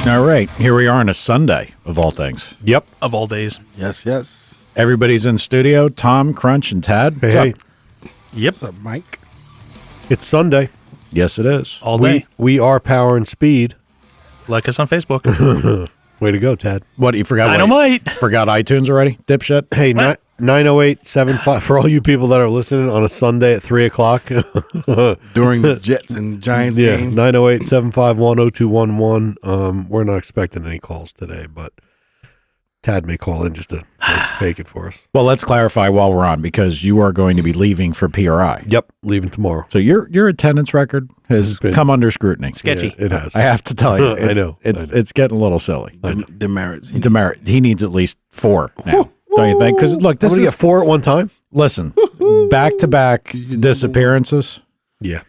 All right, here we are on a Sunday, of all things. Yep. Of all days. Yes, yes. Everybody's in studio. Tom, Crunch, and Tad. Hey. Yep. What's up, Mike? It's Sunday. Yes, it is. All day. We are Power and Speed. Like us on Facebook. Way to go, Tad. What, you forgot? Dynamite. Forgot iTunes already, dipshit? Hey, 90875 for all you people that are listening on a Sunday at 3 o'clock. During the Jets and Giants game. 908-751-0211. We're not expecting any calls today, but Tad may call in just to fake it for us. Well, let's clarify while we're on, because you are going to be leaving for PRI. Yep, leaving tomorrow. So your attendance record has come under scrutiny. Sketchy. Yeah, it has. I have to tell you. I know. It's getting a little silly. Demerits. Demerit. He needs at least 4 now. Don't you think? Because look, I'm this going to is get 4 at one time? listen, back-to-back disappearances, Yeah.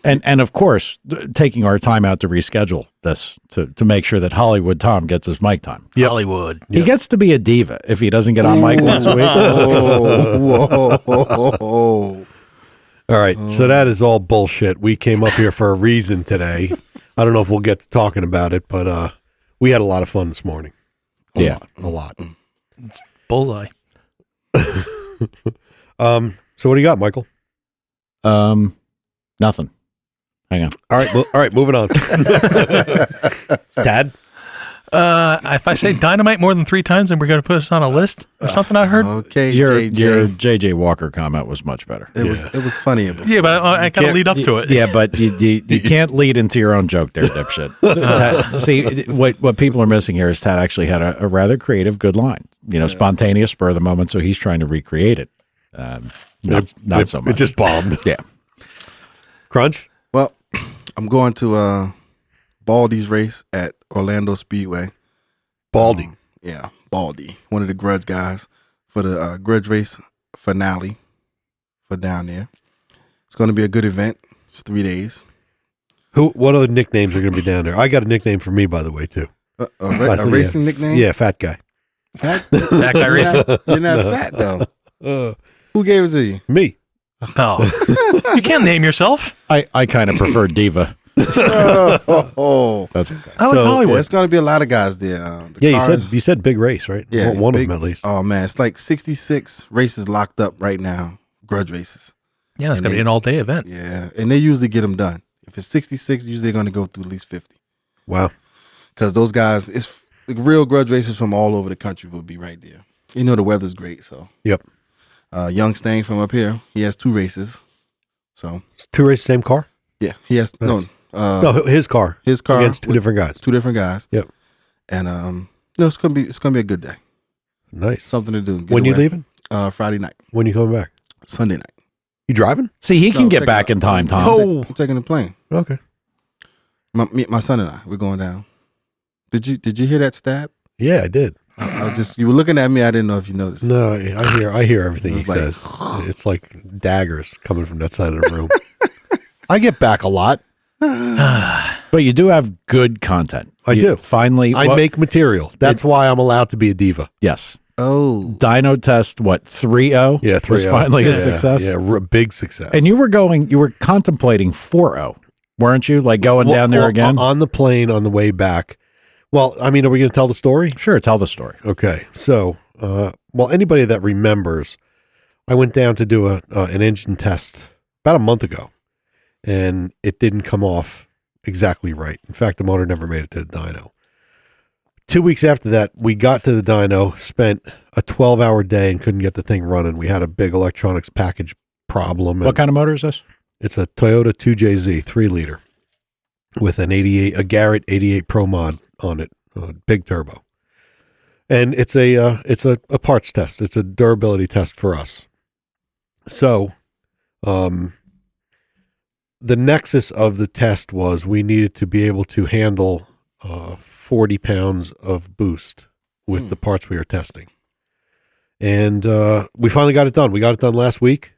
and of course, taking our time out to reschedule this to make sure that Hollywood Tom gets his mic time. Yep. Hollywood. He gets to be a diva if he doesn't get on mic once a week. Whoa. All right, so that is all bullshit. We came up here for a reason today. I don't know if we'll get to talking about it, but we had a lot of fun this morning. A lot. Bullseye. So what do you got, Michael? Nothing. Hang on. All right, moving on. Tad? If I say dynamite more than 3 times, then we're going to put us on a list or something I heard. Okay, Your JJ. JJ Walker comment was much better. It was funny. Yeah, but I got to lead up to it. Yeah, but you can't lead into your own joke there, dipshit. Tad, see, what people are missing here is Tad actually had a rather creative, good line. Spontaneous, spur of the moment, so he's trying to recreate it. Not so much. It just bombed. Yeah. Crunch? Well, I'm going to Baldy's race at Orlando Speedway. Baldy. Yeah, Baldy. One of the grudge guys for the grudge race finale for down there. It's going to be a good event. It's 3 days. What other nicknames are going to be down there? I got a nickname for me, by the way, too. A racing nickname? Yeah, fat guy. Fat? That guy racing. You're not fat, though. Who gave it to you? Me. Oh. You can't name yourself. I kind of prefer diva. Oh. That's okay. I like So, Hollywood. There's going to be a lot of guys there. You said big race, right? Yeah, One of big- them at least. Oh, man. It's like 66 races locked up right now, grudge races. Yeah, it's going to be an all-day event. Yeah, and they usually get them done. If it's 66, usually they're going to go through at least 50. Wow. Because those guys, it's like real grudge racers from all over the country will be right there. The weather's great, so. Yep. Young Stang from up here, he has 2 races. So, 2 races, same car? yeah, he has, No, his car. his car Against 2 with different guys. 2 different guys. Yep. And, it's going to be a good day. Nice. Something to do. Get When you away. leaving? Friday night, When you coming back? Sunday night. You driving? See, he can No, get check back it out. in time, Tom. Oh. I'm taking the plane. Okay. My son and I, we're going down. Did you hear that stab? Yeah, I did. I was just, you were looking at me. I didn't know if you noticed. No, I hear everything he It was like- says. It's like daggers coming from that side of the room. I get back a lot. But you do have good content. I You do. Finally, I make material. That's why I'm allowed to be a diva. yes. Oh, Dyno test, 3-0? Yeah, 3-0. Was finally a Yeah, success? Yeah, big success. And you were contemplating 4-0, weren't you? Like going down there again? On the plane on the way back. Well, I mean, are we going to tell the story? Sure, tell the story. Okay. So, anybody that remembers, I went down to do an engine test about a month ago, and it didn't come off exactly right. In fact, the motor never made it to the dyno. 2 weeks after that, we got to the dyno, spent a 12-hour day and couldn't get the thing running. We had a big electronics package problem. What kind of motor is this? It's a Toyota 2JZ 3-liter with a Garrett 88 Pro Mod on it, big turbo. And it's a parts test. It's a durability test for us. So, the nexus of the test was we needed to be able to handle 40 pounds of boost with the parts we were testing. And we finally got it done. We got it done last week.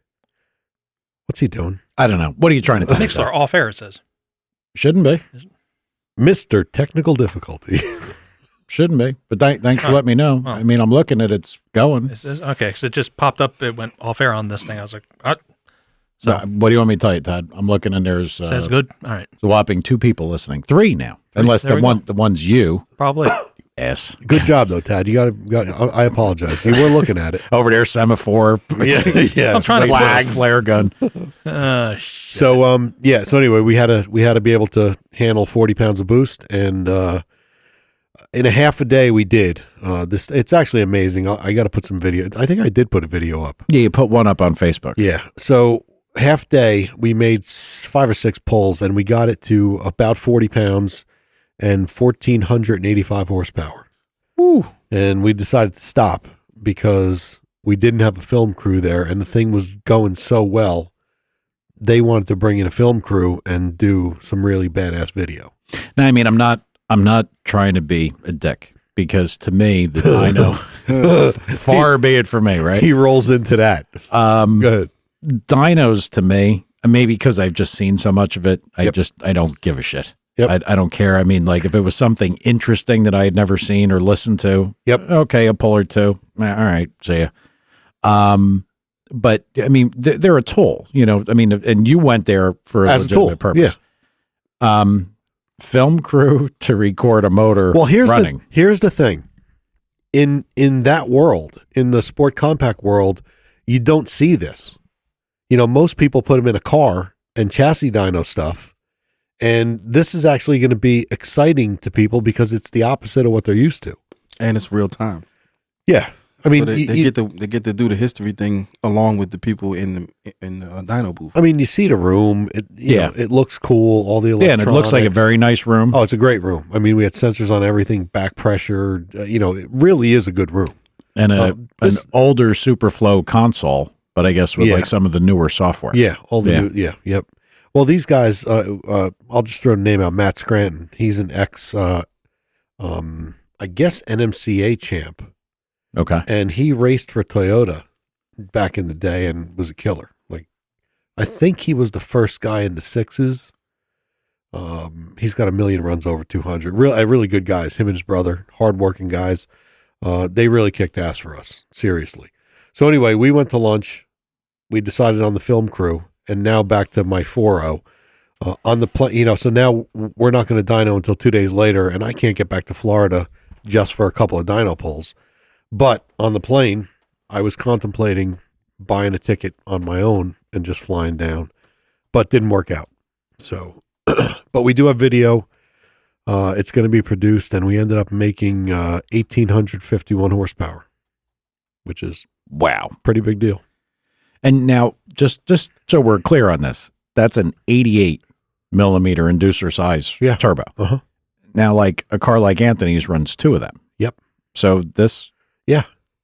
What's he doing? I don't know. What are you trying to tell me? Nixler off air, it says. Shouldn't be. Mr. Technical Difficulty. Shouldn't be. But thanks for letting me know. Oh. I mean, I'm looking at it's going. It says, okay, so it just popped up. It went off air on this thing. I was like, So what do you want me to tell you, Todd? I'm looking and there's says good. All right, a whopping 2 people listening. 3 now, unless There we go. the one's you. probably. Yes. Good job though, Tad. You got. I apologize. You were looking at it. Over there, semaphore. Yeah. I'm trying to Flag, flare gun. Shit. So yeah. So anyway, we had to be able to handle 40 pounds of boost, and in a half a day we did. It's actually amazing. I got to put some video. I think I did put a video up. Yeah, you put one up on Facebook. Yeah. So half day we made 5 or 6 pulls, and we got it to about 40 pounds and 1,485 horsepower. Woo. And we decided to stop because we didn't have a film crew there, and the thing was going so well. They wanted to bring in a film crew and do some really badass video. Now, I mean, I'm not trying to be a dick, because to me, the dyno, far be it from me, right? He rolls into that. Go ahead. Dynos to me, maybe because I've just seen so much of it, I don't give a shit. Yep. I don't care. I mean, like if it was something interesting that I had never seen or listened to, okay, a pull or 2. All right, see ya. But I mean, they're a tool, you know. I mean, and you went there for a As a tool, legitimate purpose. yeah. Film crew to record a motor. Well, running. Here's the thing. In that world, in the sport compact world, you don't see this. You know, most people put them in a car and chassis dyno stuff. And this is actually going to be exciting to people because it's the opposite of what they're used to. And it's real time. Yeah. I mean, so they get to do the history thing along with the people in the dyno booth. I mean, you see the room. You know, it looks cool. All the Yeah, and it looks like a very nice room. Oh, it's a great room. I mean, we had sensors on everything, back pressure. You know, it really is a good room. And an older Superflow console, but I guess with like some of the neguer software. Yeah, all the new, yep. Well, these guys, I'll just throw the name out. Matt Scranton. He's an ex, I guess NMCA champ. Okay. And he raced for Toyota back in the day and was a killer. Like, I think he was the first guy in the 6s. He's got 1 million runs over 200. Really good guys. Him and his brother, hardworking guys. They really kicked ass for us. Seriously. So anyway, we went to lunch. We decided on the film crew. And now back to my 4.0 on the plane. You know, so now we're not going to dyno until 2 days later, and I can't get back to Florida just for a couple of dyno pulls. But on the plane, I was contemplating buying a ticket on my own and just flying down, but didn't work out. So, but we do have video. It's going to be produced, and we ended up making 1,851 horsepower, which is pretty big deal. And now, just so we're clear on this, that's an 88 millimeter inducer size turbo. Uh-huh. Now, like a car like Anthony's runs 2 of them. Yep. So this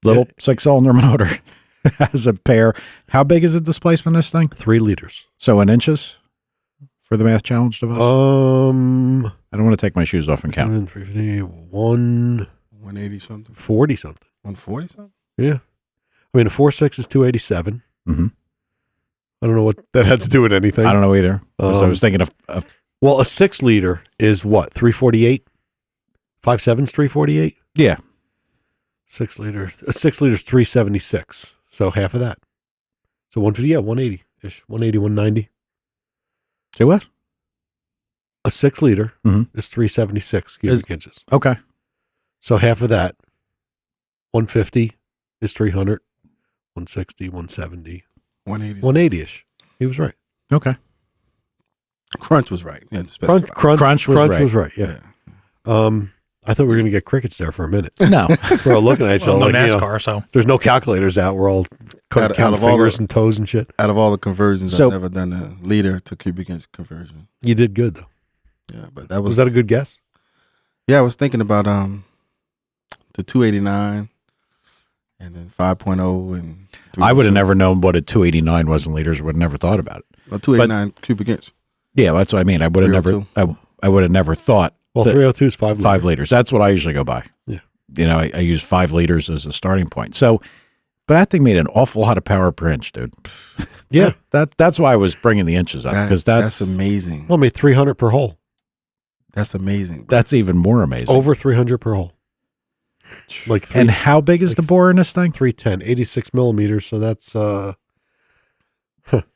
little 6-cylinder motor has a pair. How big is the displacement of this thing? 3 liters. So in inches for the math challenge device? I don't want to take my shoes off and count. 180 something. 40 something. 140 something? Yeah. I mean, a 4.6 is 287. Mm-hmm. I don't know what that had to do with anything. I don't know either. I was thinking of well, a 6 liter is what, 348? 5.7's 348? Yeah. 6 liters. A 6 liter is 376. So half of that. So 150, 180-ish. 180, 190. Say what? A 6 liter is 376 cubic inches. Okay. So half of that, 150 is 300. 160, 170, 180-ish. He was right. Okay. Crunch was right. Yeah, Crunch was right. Yeah. I thought we were going to get crickets there for a minute. No. We're all looking at each other. No like, NASCAR, so. There's no calculators out. We're all counting fingers and toes and shit. Out of all the conversions, I've never done a liter to cubic inch conversion. You did good, though. Yeah, but that was that a good guess? Yeah, I was thinking about the 289 and then 5.0 and I would have never known what a 289 was in liters. Would have never thought about it. Well, 289 cubic inch. Yeah, that's what I mean. I would have never. I would have never thought. Well, 302 is 5 liters. 5 liters. That's what I usually go by. Yeah. You know, I use 5 liters as a starting point. So, but that thing made an awful lot of power per inch, dude. Yeah. That's why I was bringing the inches up, because that's amazing. Well, I mean, 300 per hole. That's amazing. That's even more amazing. Over 300 per hole. Like and how big is the bore in this thing? 310, 86 millimeters. So that's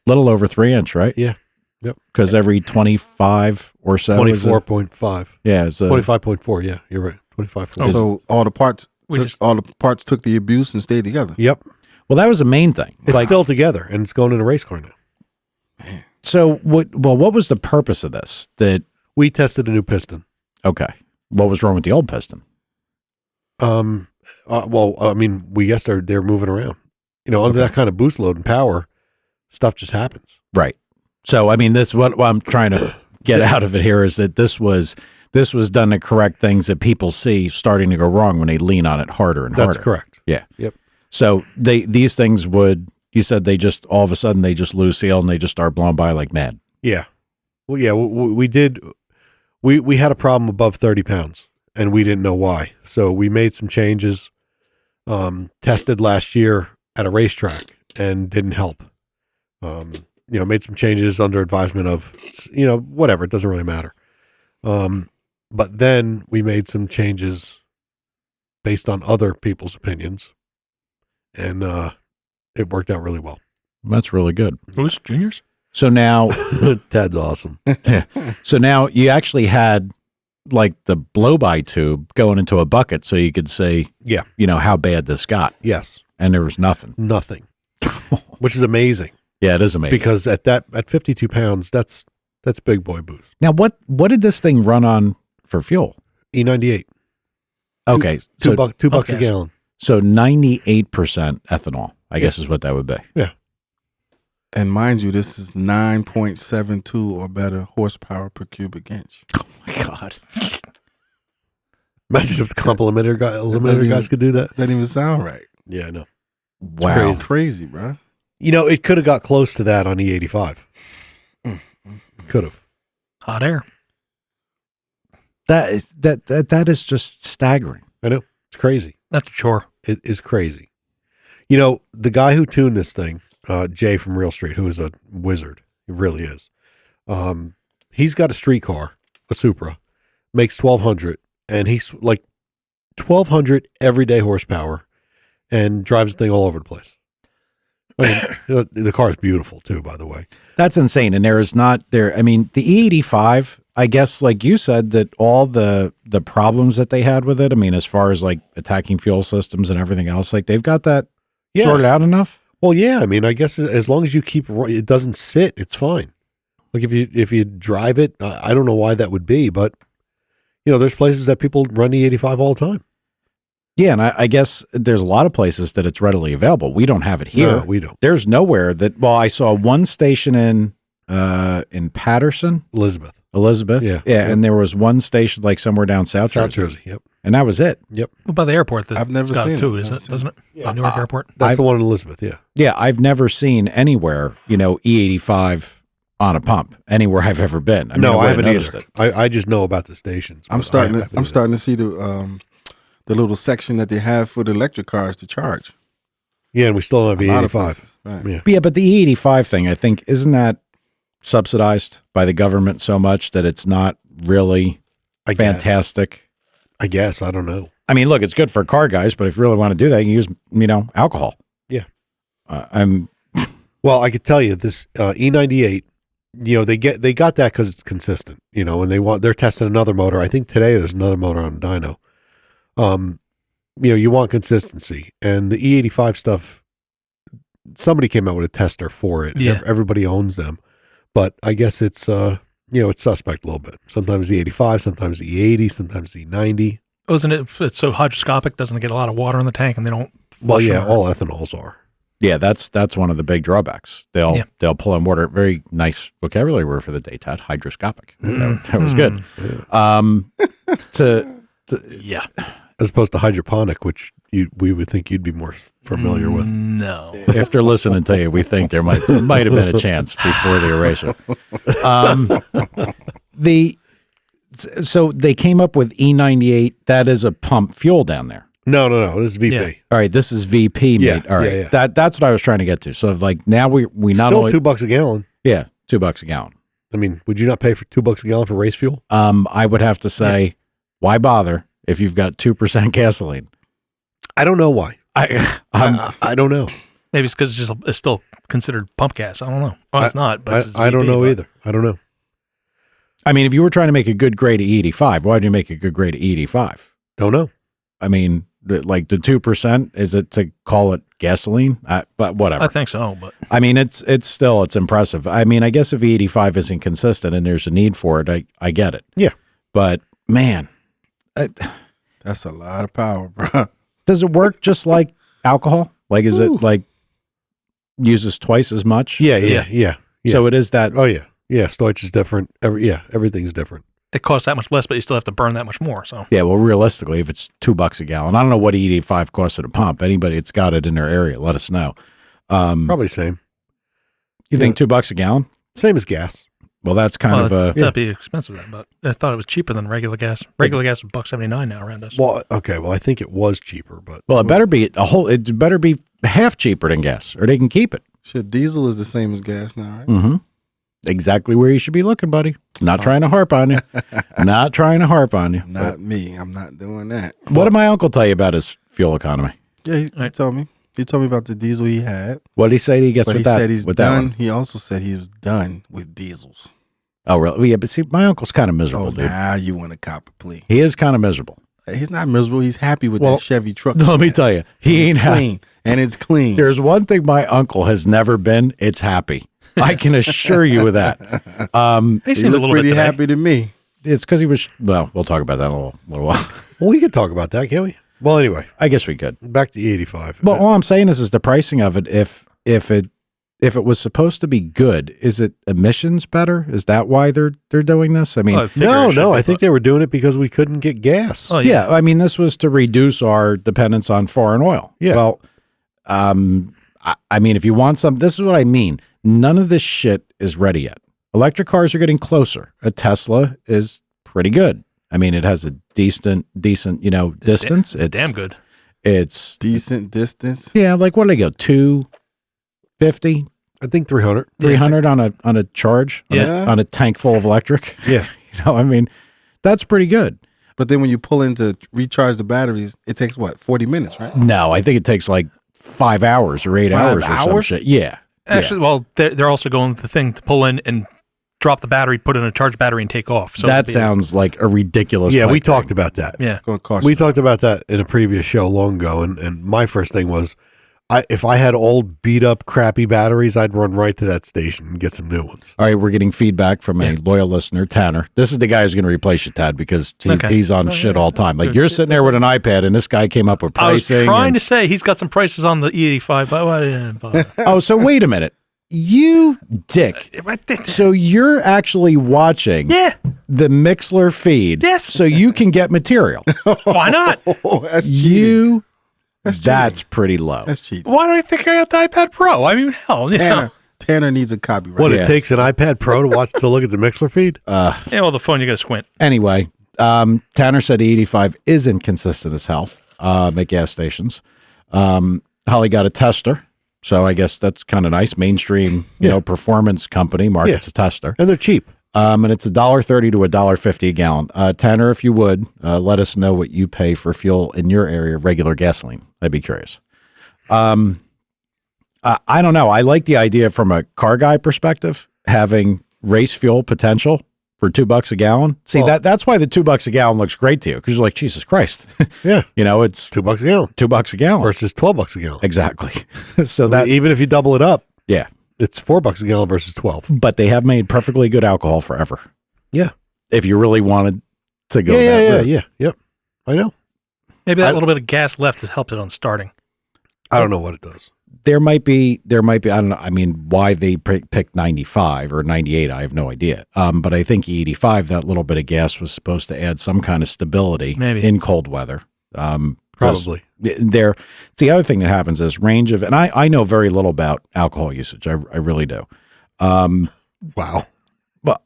Little over 3-inch, right? Yeah. Yep. Because every 25 or so. 24.5. Yeah. It's 25.4. Yeah, you're right. 25.4. So all the parts, We just- all the parts took the abuse and stayed together. Yep. well, that was the main thing. It's still together, and it's going in a race car now. So what was the purpose of this? That, We tested a new piston. okay. What was wrong with the old piston? Well, I mean, we guess they're moving around. You know, under that kind of boost load and power, stuff just happens. Right. So, I mean, this what I'm trying to get out of it here is that this was done to correct things that people see starting to go wrong when they lean on it harder and harder. That's correct. Yeah. Yep. So these things you said they just all of a sudden they just lose seal and they just start blowing by like mad. Yeah. Well, yeah, we did. We had a problem above 30 pounds, and we didn't know why. So we made some changes. Tested last year at a racetrack and didn't help. Made some changes under advisement of, whatever. It doesn't really matter. But then we made some changes based on other people's opinions, and it worked out really well. That's really good. Who's juniors? So now, Ted's awesome. so now you actually had like the blow-by tube going into a bucket so you could see, Yeah. how bad this got, Yes. and there was nothing. Nothing. Which is amazing. Yeah, it is amazing. Because at 52 pounds, that's big boy boost. Now, what did this thing run on for fuel? E98. Okay, Two bucks a okay. gallon. so 98% ethanol, I guess is what that would be. Yeah. And mind you, this is 9.72 or better horsepower per cubic inch. Oh my God. Imagine if the eliminator doesn't guys could do that. Doesn't even sound right. Yeah, I know. Wow. It's crazy, bro. It could have got close to that on E85. Could have. Hot air. That is just staggering. I know. It's crazy. That's a chore. It is crazy. The guy who tuned this thing, Jay from Real Street, who is a wizard, he really is. He's got a street car, a Supra, makes 1,200, and he's like 1,200 everyday horsepower, and drives the thing all over the place. I mean, the car is beautiful too, by the way. That's insane. And there is not there. I mean, the E85, I guess, like you said, that all the problems that they had with it, I mean, as far as like attacking fuel systems and everything else, like they've got that sorted out enough. Well, yeah. I mean, I guess as long as you keep it doesn't sit, it's fine. Like if you drive it, I don't know why that would be, but there's places that people run E85 all the time. Yeah, and I guess there's a lot of places that it's readily available. We don't have it here. No, we don't. There's nowhere that. Well, I saw one station in Patterson, Elizabeth. Yeah, and there was one station like somewhere down South Jersey. Yep. And that was it. Yep. Well, by the airport, I've never got seen it too, it. isn't I've it? seen Doesn't it? Yeah. Newark Airport. That's the one in Elizabeth. Yeah. Yeah, I've never seen anywhere, E85 on a pump anywhere I've ever been. I haven't noticed either. it. I just know about the stations. I'm starting to see the little section that they have for the electric cars to charge. Yeah, and we still have A lot of E85. places, right. Yeah. Yeah, but the E85 thing, I think, isn't that subsidized by the government so much that it's not really fantastic? I guess. I don't know. I mean, look, it's good for car guys, but if you really want to do that, you can use, alcohol. Yeah. Well, I could tell you this E98. They got that because it's consistent. And they're testing another motor. I think today there's another motor on Dyno. You want consistency, and the E85 stuff. Somebody came out with a tester for it. Yeah. Everybody owns them, but I guess it's it's suspect a little bit. Sometimes E85, sometimes E80, sometimes E90. Isn't it? It's so hydroscopic, doesn't it get a lot of water in the tank, and they don't. Well, flush yeah, them? all ethanols are. yeah, that's one of the big drawbacks. They'll pull in water. Very nice vocabulary word for the day, Ted. Hydroscopic. That was good. Yeah. As opposed to hydroponic, which we would think you'd be more familiar with. No. After listening to you, we think there might have been a chance before the erasure. So they came up with E98. That is a pump fuel down there. No. This is VP. Yeah. All right, this is VP Yeah, made. All right, yeah. that's what I was trying to get to. So like now we not Still only $2 a gallon. yeah $2 a gallon. I mean, would you not pay for $2 a gallon for race fuel? I would have to say, why bother if you've got 2% gasoline? I don't know why. I I don't know. Maybe it's because it's still considered pump gas. I don't know. Oh, it's not. But I don't know either. I don't know. I mean, if you were trying to make a good grade of E85, why did you make a good grade of E85? Don't know. I mean, like the 2%, is it to call it gasoline? But whatever. I think so. But I mean, it's impressive. I mean, I guess if E85 isn't consistent and there's a need for it, I get it. Yeah. But man, That's a lot of power, bro. does it work just like alcohol? Like, is it like uses twice as much? Yeah. So it is that. Oh yeah. Yeah. Storage is different. Everything's different. it costs that much less, but you still have to burn that much more. So Yeah, well, realistically, if it's $2 a gallon, I don't know what E85 costs at a pump. Anybody that's got it in their area, let us know. Probably same. You think $2 a gallon? Same as gas. Well, that's kind of a. that'd be expensive, then, but I thought it was cheaper than regular gas. Regular gas is $1.79 now around us. Well, okay. Well, I think it was cheaper, but Well, it better be it better be half cheaper than gas, or they can keep it. Shit, diesel is the same as gas now, right? Mm-hmm. Exactly where you should be looking, buddy. Not trying to harp on you. Not trying to harp on you. Not me. I'm not doing that. What did my uncle tell you about his fuel economy? Yeah, he told me. He told me about the diesel he had. What did he say he gets But with he that? said he's with that done. one? He also said he was done with diesels. Oh, really? Well, yeah, but see, my uncle's kind of miserable, Oh, dude. now you want to cop a plea. He is kind of miserable. He's not miserable. He's happy with Well, that Chevy truck. Let me tell you, he ain't It's happy. clean. And it's clean. There's one thing my uncle has never been. It's happy. I can assure you of that. He He seemed a looked little pretty bit today. happy to me. It's because he was. Well, we'll talk about that in a little while. well, we could talk about that, can't we? Well, anyway, I guess we could. back to E85. Well, all I'm saying is the pricing of it. If it was supposed to be good, is it emissions better? Is that why they're doing this? I mean, Well, I figure no, it should no. be, I think but- they were doing it because we couldn't get gas. Oh, yeah. I mean, this was to reduce our dependence on foreign oil. Yeah. Well, I mean, if you want some, this is what I mean. None of this shit is ready yet. Electric cars are getting closer. A Tesla is pretty good. I mean, it has a decent, distance. It's damn good. It's Decent distance. yeah. Like what did I go? 250, I think 300. 300 on a charge. Yeah. On a tank full of electric. Yeah. I mean, that's pretty good. But then when you pull in to recharge the batteries, it takes what, 40 minutes, right? No, I think it takes like 5 hours or 8 hours or some hours? shit. Yeah. Actually, well, they're also going with the thing to pull in and drop the battery, put in a charged battery, and take off. So That it'd be- sounds like a ridiculous. Yeah, we pipe dream. talked about that. Yeah. It's going to cost We you. talked about that in a previous show long ago, and my first thing was, if I had old beat up crappy batteries, I'd run right to that station and get some new ones. All right, we're getting feedback from a loyal listener, Tanner. This is the guy who's going to replace you, Tad, because he's on shit all the time. Like you're sitting there with an iPad, and this guy came up with I was pricing. trying to say he's got some prices on the E85, but Oh, so wait a minute, you dick. So you're actually watching yeah, the Mixler feed, Yes. so you can get material. why not? Oh, that's cheating. That's pretty low. That's cheating. Why do I think I got the iPad Pro? I mean, hell, yeah. Tanner needs a copyright. What Yeah. it takes an iPad Pro to look at the Mixler feed? Yeah, well, the phone you got to squint. Anyway, Tanner said the 85 is inconsistent as hell at gas stations. Holly got a tester, so I guess that's kind of nice. Mainstream, performance company markets a tester, And they're cheap. and it's $1.30 to $1.50 a gallon. Tanner, if you would let us know what you pay for fuel in your area, regular gasoline. I'd be curious. I don't know. I like the idea from a car guy perspective, having race fuel potential for $2 a gallon. See, Well- that's why the $2 a gallon looks great to you, because you're like, Jesus Christ. Yeah. It's $2 a gallon $2 a gallon. versus $12 a gallon. Exactly. So that, Even if you double it up, yeah. it's $4 a gallon versus 12. But they have made perfectly good alcohol forever. Yeah. If you really wanted to go that Yeah. route. Yep. I know. Maybe that little bit of gas left has helped it on starting. I don't know what it does. There might be, I don't know. I mean, why they picked 95 or 98, I have no idea. But I think E85, that little bit of gas was supposed to add some kind of stability Maybe. in cold weather. Probably. It's the other thing that happens is range of, and I know very little about alcohol usage. I really do. Wow. But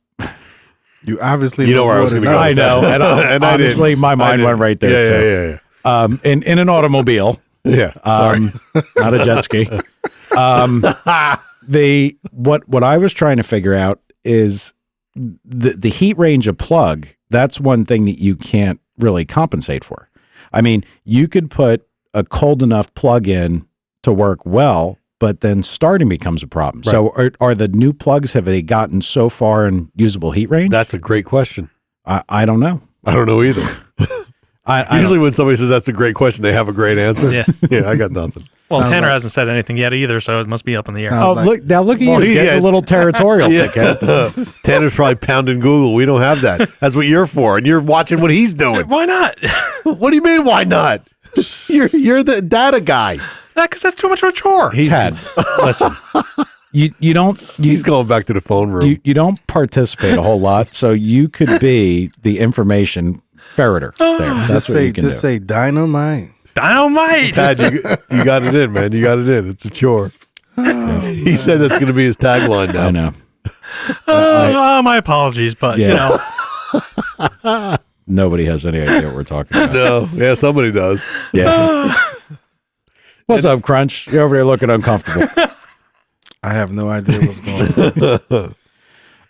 You obviously You know where I was more gonna than go. us. I know, and honestly, my mind went right there too. Yeah. In an automobile, Yeah. Sorry. not a jet ski. What I was trying to figure out is the heat range of plug. That's one thing that you can't really compensate for. I mean, you could put a cold enough plug in to work well, but then starting becomes a problem. Right. So are the new plugs, have they gotten so far in usable heat range? That's a great question. I don't know. I don't know either. I Usually when somebody says that's a great question, they have a great answer. Yeah. Yeah, I got nothing. Well, Sounds Tanner like- hasn't said anything yet either, so it must be up in the air. Sounds Oh, like- look at you, Well, getting yeah. a little territorial. dickhead. Tanner's probably pounding Google. We don't have that. That's what you're for, and you're watching what he's doing. Why not? What do you mean? Why not? You're the data guy. Because that's too much of a chore. Ted, listen, you don't He's going back to the phone room. you don't participate a whole lot, so you could be the information ferreter there. That's Just what say, you can do. say dynamite. Dynamite. Tad, you got it in, man. You got it in. It's a chore. He said that's going to be his tagline now. I know. My apologies, but you Yeah. know, Nobody has any idea what we're talking about. No, yeah, somebody does. Yeah. What's up, Crunch? You're over there looking uncomfortable. I have no idea what's going on.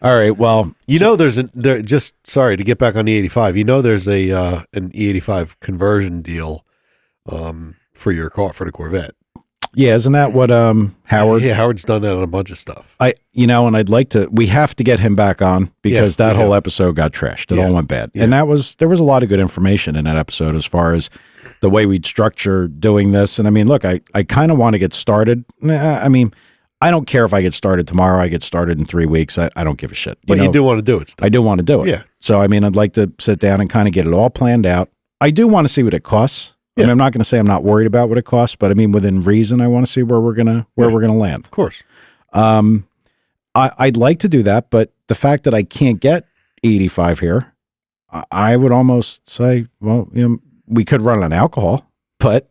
All right. Well, You know, just sorry to get back on the 85. You know, there's an E85 conversion deal for your car for the Corvette. yeah, isn't that what Howard? Yeah, Howard's done that on a bunch of stuff. And I'd like to. We have to get him back on because Yeah, that we whole do. episode got trashed. It Yeah. all went bad, Yeah. and there was a lot of good information in that episode as far as the way we'd structure doing this. And I mean, look, I kind of want to get started. I mean, I don't care if I get started tomorrow. I get started in 3 weeks. I don't give a shit. But you do want to do it still. I do want to do it. Yeah. So I mean, I'd like to sit down and kind of get it all planned out. I do want to see what it costs. I Yeah. mean, I'm not going to say I'm not worried about what it costs, but I mean, within reason, I want to see where we're gonna land. Of course. I'd like to do that, but the fact that I can't get E85 here, I would almost say, well, we could run on alcohol, but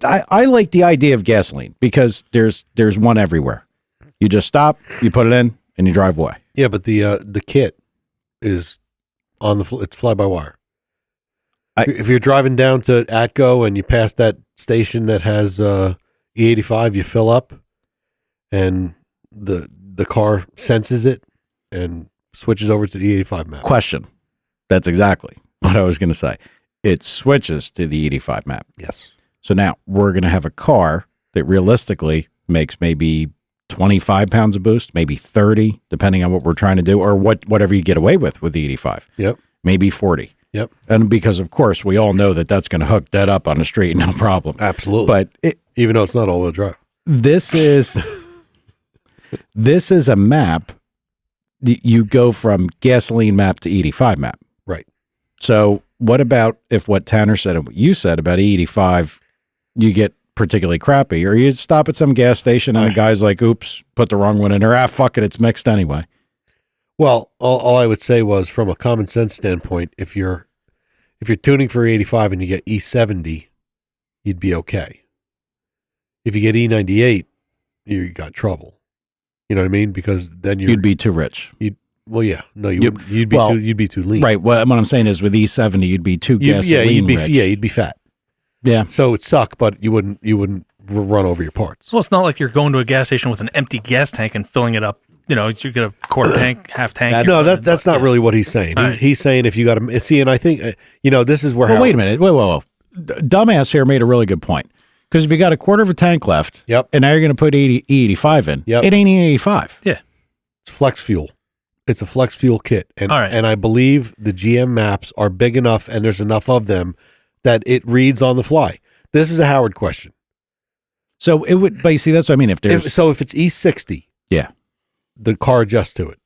I like the idea of gasoline because there's one everywhere. You just stop, you put it in, and you drive away. Yeah, but the kit is on it's fly by wire. If you're driving down to Atco and you pass that station that has E85, you fill up, and the car senses it and switches over to the E85 map. Question. That's exactly what I was going to say. It switches to the 85 map. Yes. So now we're going to have a car that realistically makes maybe 25 pounds of boost, maybe 30, depending on what we're trying to do, or whatever you get away with the 85. Yep. Maybe 40. Yep. And because, of course, we all know that that's going to hook dead up on the street, no problem. Absolutely. But even though it's not all-wheel drive. this is a map. You go from gasoline map to 85 map. Right. So what about if what Tanner said and what you said about E85, you get particularly crappy, or you stop at some gas station and the guy's like, oops, put the wrong one in there. Fuck it, it's mixed anyway. Well, all I would say was, from a common sense standpoint, if you're tuning for E85 and you get E70, you'd be okay. If you get E98, you got trouble. You know what I mean? Because then You'd be too rich. well, yeah, no, You- wouldn't. You'd be too lean. Right. What I'm saying is with E70, you'd be too gasoline rich. you'd be fat. Yeah. So it'd suck, but you wouldn't run over your parts. well, it's not like you're going to a gas station with an empty gas tank and filling it up. You know, you get a quarter tank, half tank. or No, something, that's but, not yeah. really what he's saying. All right. He's saying if you got to see, and I think this is where. Well, wait a minute. Whoa. Dumbass here made a really good point. Because if you got a quarter of a tank left, Yep. and now you're going to put E85 in, Yep. it ain't E85. Yeah. It's flex fuel. It's a flex fuel kit, and All right. and I believe the GM maps are big enough, and there's enough of them that it reads on the fly. This is a Howard question. So it would, but you see, that's what I mean. If there's, If it's E60, yeah, the car adjusts to it.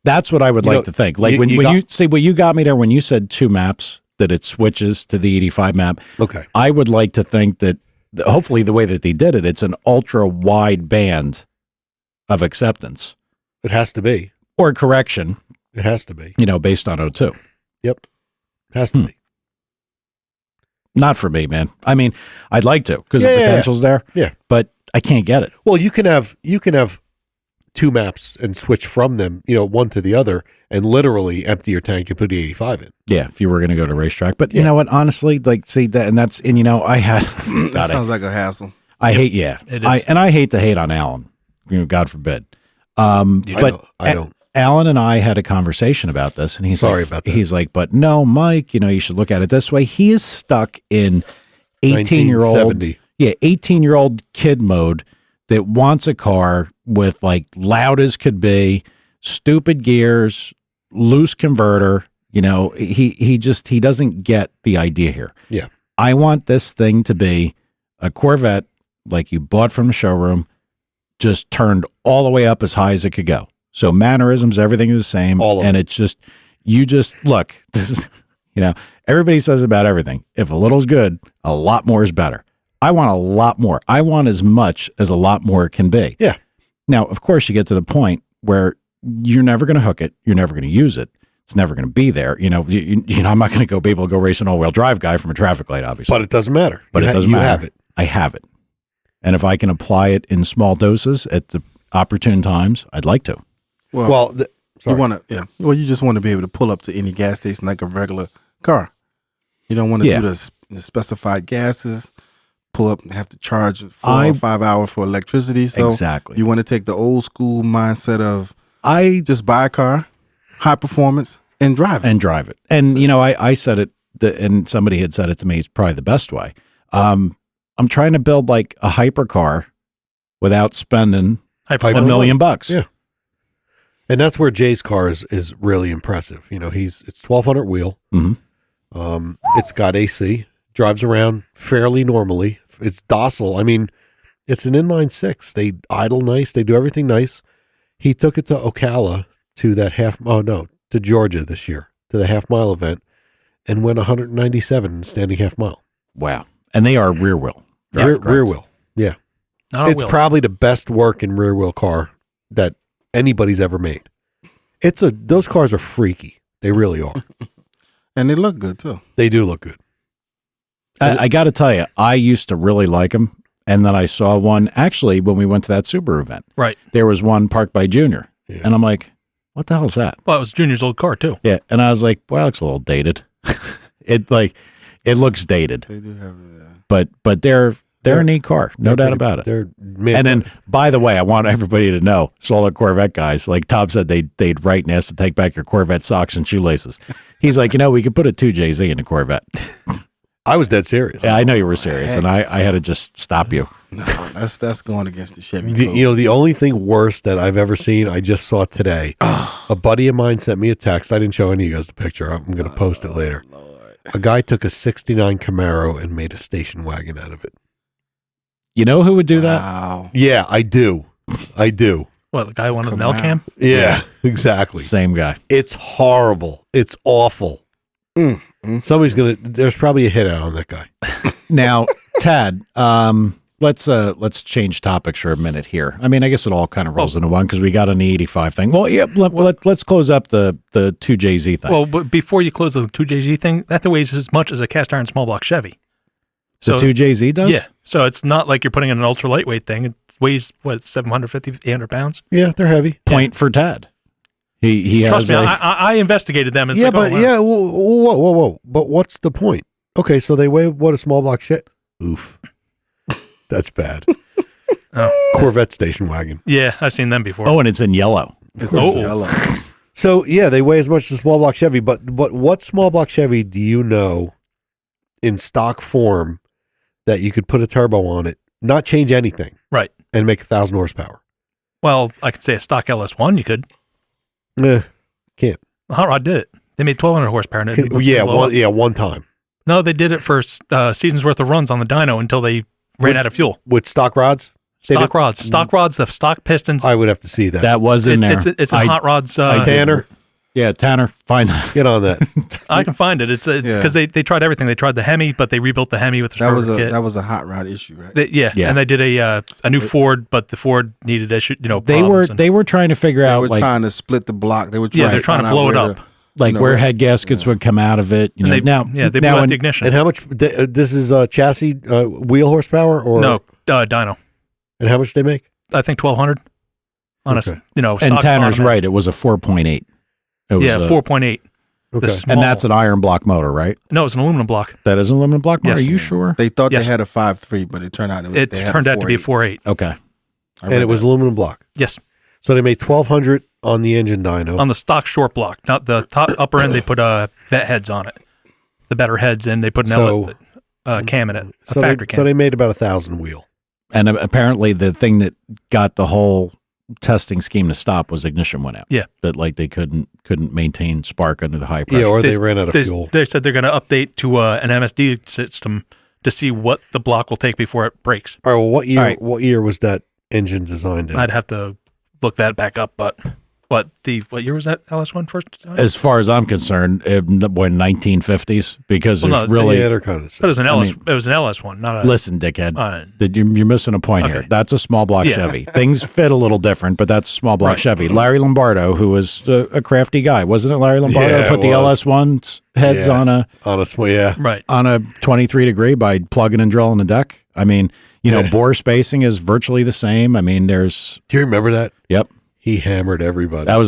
that's what I would You like know, to think. Like you- when you you got- see what you got me there, when you said two maps, that it switches to the 85 map. Okay. I would like to think that hopefully the way that they did it, it's an ultra wide band of acceptance It has to be. or correction, It has to be. based on O2. Yep. It has to be. Not for me, man. I mean, I'd like to because Yeah, the yeah, yeah. potential's there. Yeah. But I can't get it. Well, you can have two maps and switch from them, one to the other, and literally empty your tank and put the 85 in. Yeah, if you were going to go to racetrack. But you Yeah. know what? Honestly, like, see that, and that's, and I had, That God, sounds like a hassle. I hate, yeah. It is. I hate to hate on Alan, God forbid. But I don't. Alan and I had a conversation about this, and he's Sorry like, about that. He's like, but no, Mike, you should look at it this way. He is stuck in 18-year-old, 1970. 18-year-old kid mode that wants a car with like loud as could be, stupid gears, loose converter. You know, he doesn't get the idea here. Yeah. I want this thing to be a Corvette like you bought from the showroom, just turned all the way up as high as it could go. So mannerisms, everything is the same. All of and it. it's just, you just look, this is, you know, everybody says about everything. If a little's good, a lot more is better. I want a lot more. I want as much as a lot more can be. Yeah. Now, of course, you get to the point where you're never going to hook it. You're never going to use it. It's never going to be there. You know, I'm not going to be able to go race an all-wheel drive guy from a traffic light, obviously. But it doesn't matter. But it doesn't you matter. have it. I have it. And if I can apply it in small doses at the opportune times, I'd like to. Well, Sorry. you want to, yeah. Well, you just want to be able to pull up to any gas station like a regular car. You don't want to do the specified gases, pull up and have to charge 4 or 5 hours for electricity. So exactly. you want to take the old school mindset of I just buy a car, high performance, and drive it. And, so, you know, I said it, and somebody had said it to me, it's probably the best way. I'm trying to build like a hypercar without spending $1 million. Yeah. And that's where Jay's car is really impressive. You know, it's 1200 wheel. Mm-hmm. It's got AC, drives around fairly normally. It's docile. I mean, it's an inline six. They idle nice. They do everything nice. He took it to Ocala to to Georgia this year, to the half-mile event, and went 197 standing half-mile. Wow. And they are rear wheel. Rear wheel. Yeah. It's probably the best work in rear wheel car that anybody's ever made. Those cars are freaky. They really are. And they look good too. They do look good. I got to tell you, I used to really like them. And then I saw one, actually, when we went to that Subaru event. Right. There was one parked by Junior. Yeah. And I'm like, what the hell is that? Well, it was Junior's old car, too. Yeah. And I was like, well, it looks a little dated. It looks dated. They do have But they're a neat car. No doubt about it. And then, by the way, I want everybody to know, so all the Corvette guys, like Tom said, they'd write and ask to take back your Corvette socks and shoelaces. He's like, we could put a 2JZ in a Corvette. I was dead serious. Yeah, I know you were serious, and I had to just stop you. No, that's going against the Chevy. The only thing worse that I've ever seen, I just saw today. A buddy of mine sent me a text. I didn't show any of you guys the picture. I'm going to post it later. Lord. A guy took a 69 Camaro and made a station wagon out of it. You know who would do Wow. that? Yeah, I do. What, the guy wanted an L-cam? Yeah, exactly. Same guy. It's horrible. It's awful. There's probably a hit out on that guy. Now, Tad, let's change topics for a minute here. I mean, I guess it all kind of rolls into one because we got an E85 thing. Well, yeah, let's close up the 2JZ thing. Well, but before you close the 2JZ thing, that weighs as much as a cast iron small block Chevy. The 2JZ does? Yeah. So it's not like you're putting in an ultra lightweight thing. It weighs, 750, 800 pounds? Yeah, they're heavy. Point for Tad. He Trust has me, I investigated them. It's whoa. But what's the point? Okay, so they weigh what a small block shit. Oof. That's bad. Corvette station wagon. Yeah, I've seen them before. Oh, and it's in yellow. Yellow. So, yeah, they weigh as much as a small block Chevy, but what small block Chevy do you know in stock form that you could put a turbo on it, not change anything, right, and make 1,000 horsepower? Well, I could say a stock LS1 you could. Can't. Hot Rod did it. They made 1,200 horsepower. And one time. No, they did it for season's worth of runs on the dyno until they ran out of fuel. With stock rods? Stock rods, the stock pistons. I would have to see that. That was in there. It's in Hot Rod's. Tanner? Yeah, Tanner, find that. Get on that. I can find it. It's because they tried everything. They tried the Hemi, but they rebuilt the Hemi with the starter kit. That was a Hot Rod issue, right? And they did a new Ford, but the Ford needed They were trying to figure out. They were trying to split the block. They were they're trying to blow it up. Where head gaskets would come out of it. They blew out the ignition. And how much? This is chassis wheel horsepower or no dyno? And how much do they make? I think 1,200. Okay. And Tanner's right. It was a 4.8. 4.8. Okay. And that's an iron block motor, right? No, it's an aluminum block. That is an aluminum block motor? Yes. Are you sure? They thought they had a 5.3, but it turned out it turned out to be a 4.8. Okay. And it was aluminum block. Yes. So they made 1,200 on the engine dyno. On the stock short block, not the top upper end. They put vet heads on it, the better heads, and they put an cam in it, a factory cam. So they made about 1,000 wheel. And apparently the thing that got the whole testing scheme to stop was ignition went out. Yeah. That like they couldn't maintain spark under the high pressure. Yeah, or they ran out of fuel. They said they're going to update to an MSD system to see what the block will take before it breaks. All right, well, what year was that engine designed in? I'd have to look that back up, but what year was that LS1 first designed? As far as I'm concerned, when 1950s, because Well, there's no, really yeah, they're kind of. It was an LS1, not a. listen, dickhead. Uh, You're missing a point here. Okay. That's a small block Yeah. Chevy. Things fit a little different, but that's a small block Right. Chevy. Larry Lombardo, who was a crafty guy, wasn't it? Larry Lombardo Yeah, put it the was. LS1's heads Yeah. on Yeah. right. a 23 degree by plugging and drilling the deck. I mean, bore spacing is virtually the same. I mean, there's Do you remember that? yep. He hammered everybody. That's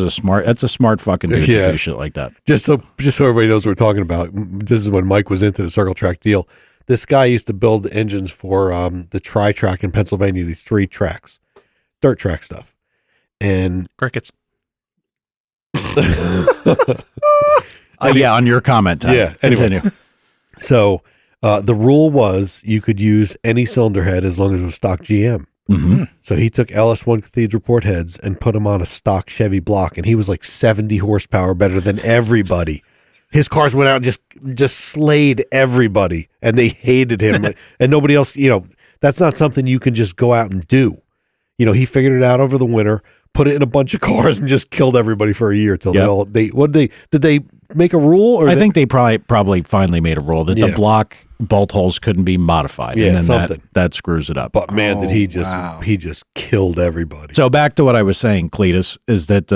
a smart fucking dude to Yeah. do shit like that. Just so everybody knows what we're talking about. This is when Mike was into the circle track deal. This guy used to build engines for the tri-track in Pennsylvania, these 3 tracks, dirt track stuff. And Crickets. Yeah, on your comment, Tom. Yeah, anyway. Continue. so the rule was you could use any cylinder head as long as it was stock GM. Mm-hmm. So he took LS1 Cathedral Port heads and put them on a stock Chevy block, and he was like 70 horsepower better than everybody. His cars went out and just slayed everybody, and they hated him. And nobody else, that's not something you can just go out and do. He figured it out over the winter, put it in a bunch of cars, and just killed everybody for a year till did they make a rule? Or I think they probably finally made a rule that the block bolt holes couldn't be modified. Yeah, and then something. that screws it up. But man, did he just wow. he just killed everybody. So back to what I was saying, Cletus, is that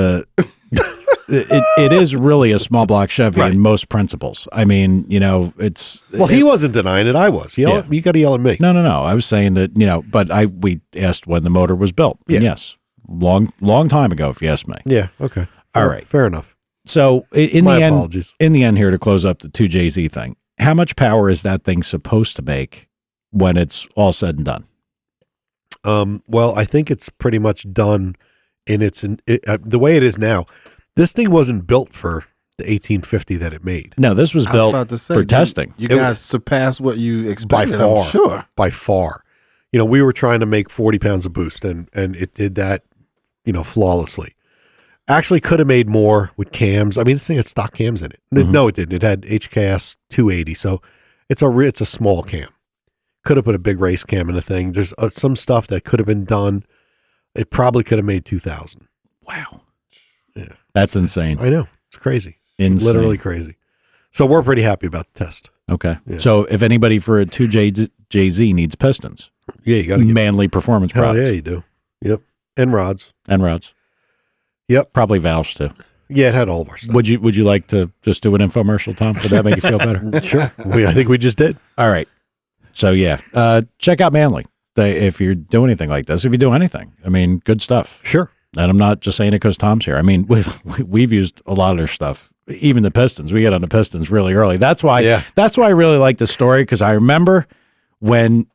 it is really a small block Chevy in most principles. I mean, it's He wasn't denying it. I was. You got to yell at me. No. I was saying that, but we asked when the motor was built. Yeah. And yes, long time ago, if you ask me. Yeah. Okay. All right. Fair enough. So in My the apologies. end, here to close up the 2JZ thing, how much power is that thing supposed to make when it's all said and done? Well, I think it's pretty much done in the way it is now. This thing wasn't built for the 1850 that it made. No, this was I was built about to say, for testing. You guys surpassed what you expected. By far. I'm sure. By far. We were trying to make 40 pounds of boost, and it did that, flawlessly. Actually could have made more with cams. I mean, this thing had stock cams in it. No, it didn't. It had HKS 280, so it's a small cam. Could have put a big race cam in the thing. There's some stuff that could have been done. It probably could have made 2,000. Wow. Yeah. That's insane. I know. It's crazy. Insane. It's literally crazy. So we're pretty happy about the test. Okay. Yeah. So if anybody for a 2JZ needs pistons, Yeah, you got to get Manley performance Hell products. yeah, you do. Yep. And rods. And rods. Yep. Probably valves too. Yeah, it had all of our stuff. Would you like to just do an infomercial, Tom? Would that make you feel better? Sure. I think we just did. All right. So yeah, check out Manley. If you do anything like this, if you do anything, I mean, good stuff. Sure. And I'm not just saying it because Tom's here. I mean, we've used a lot of their stuff, even the pistons. We get on the pistons really early. That's why I really like the story, because I remember when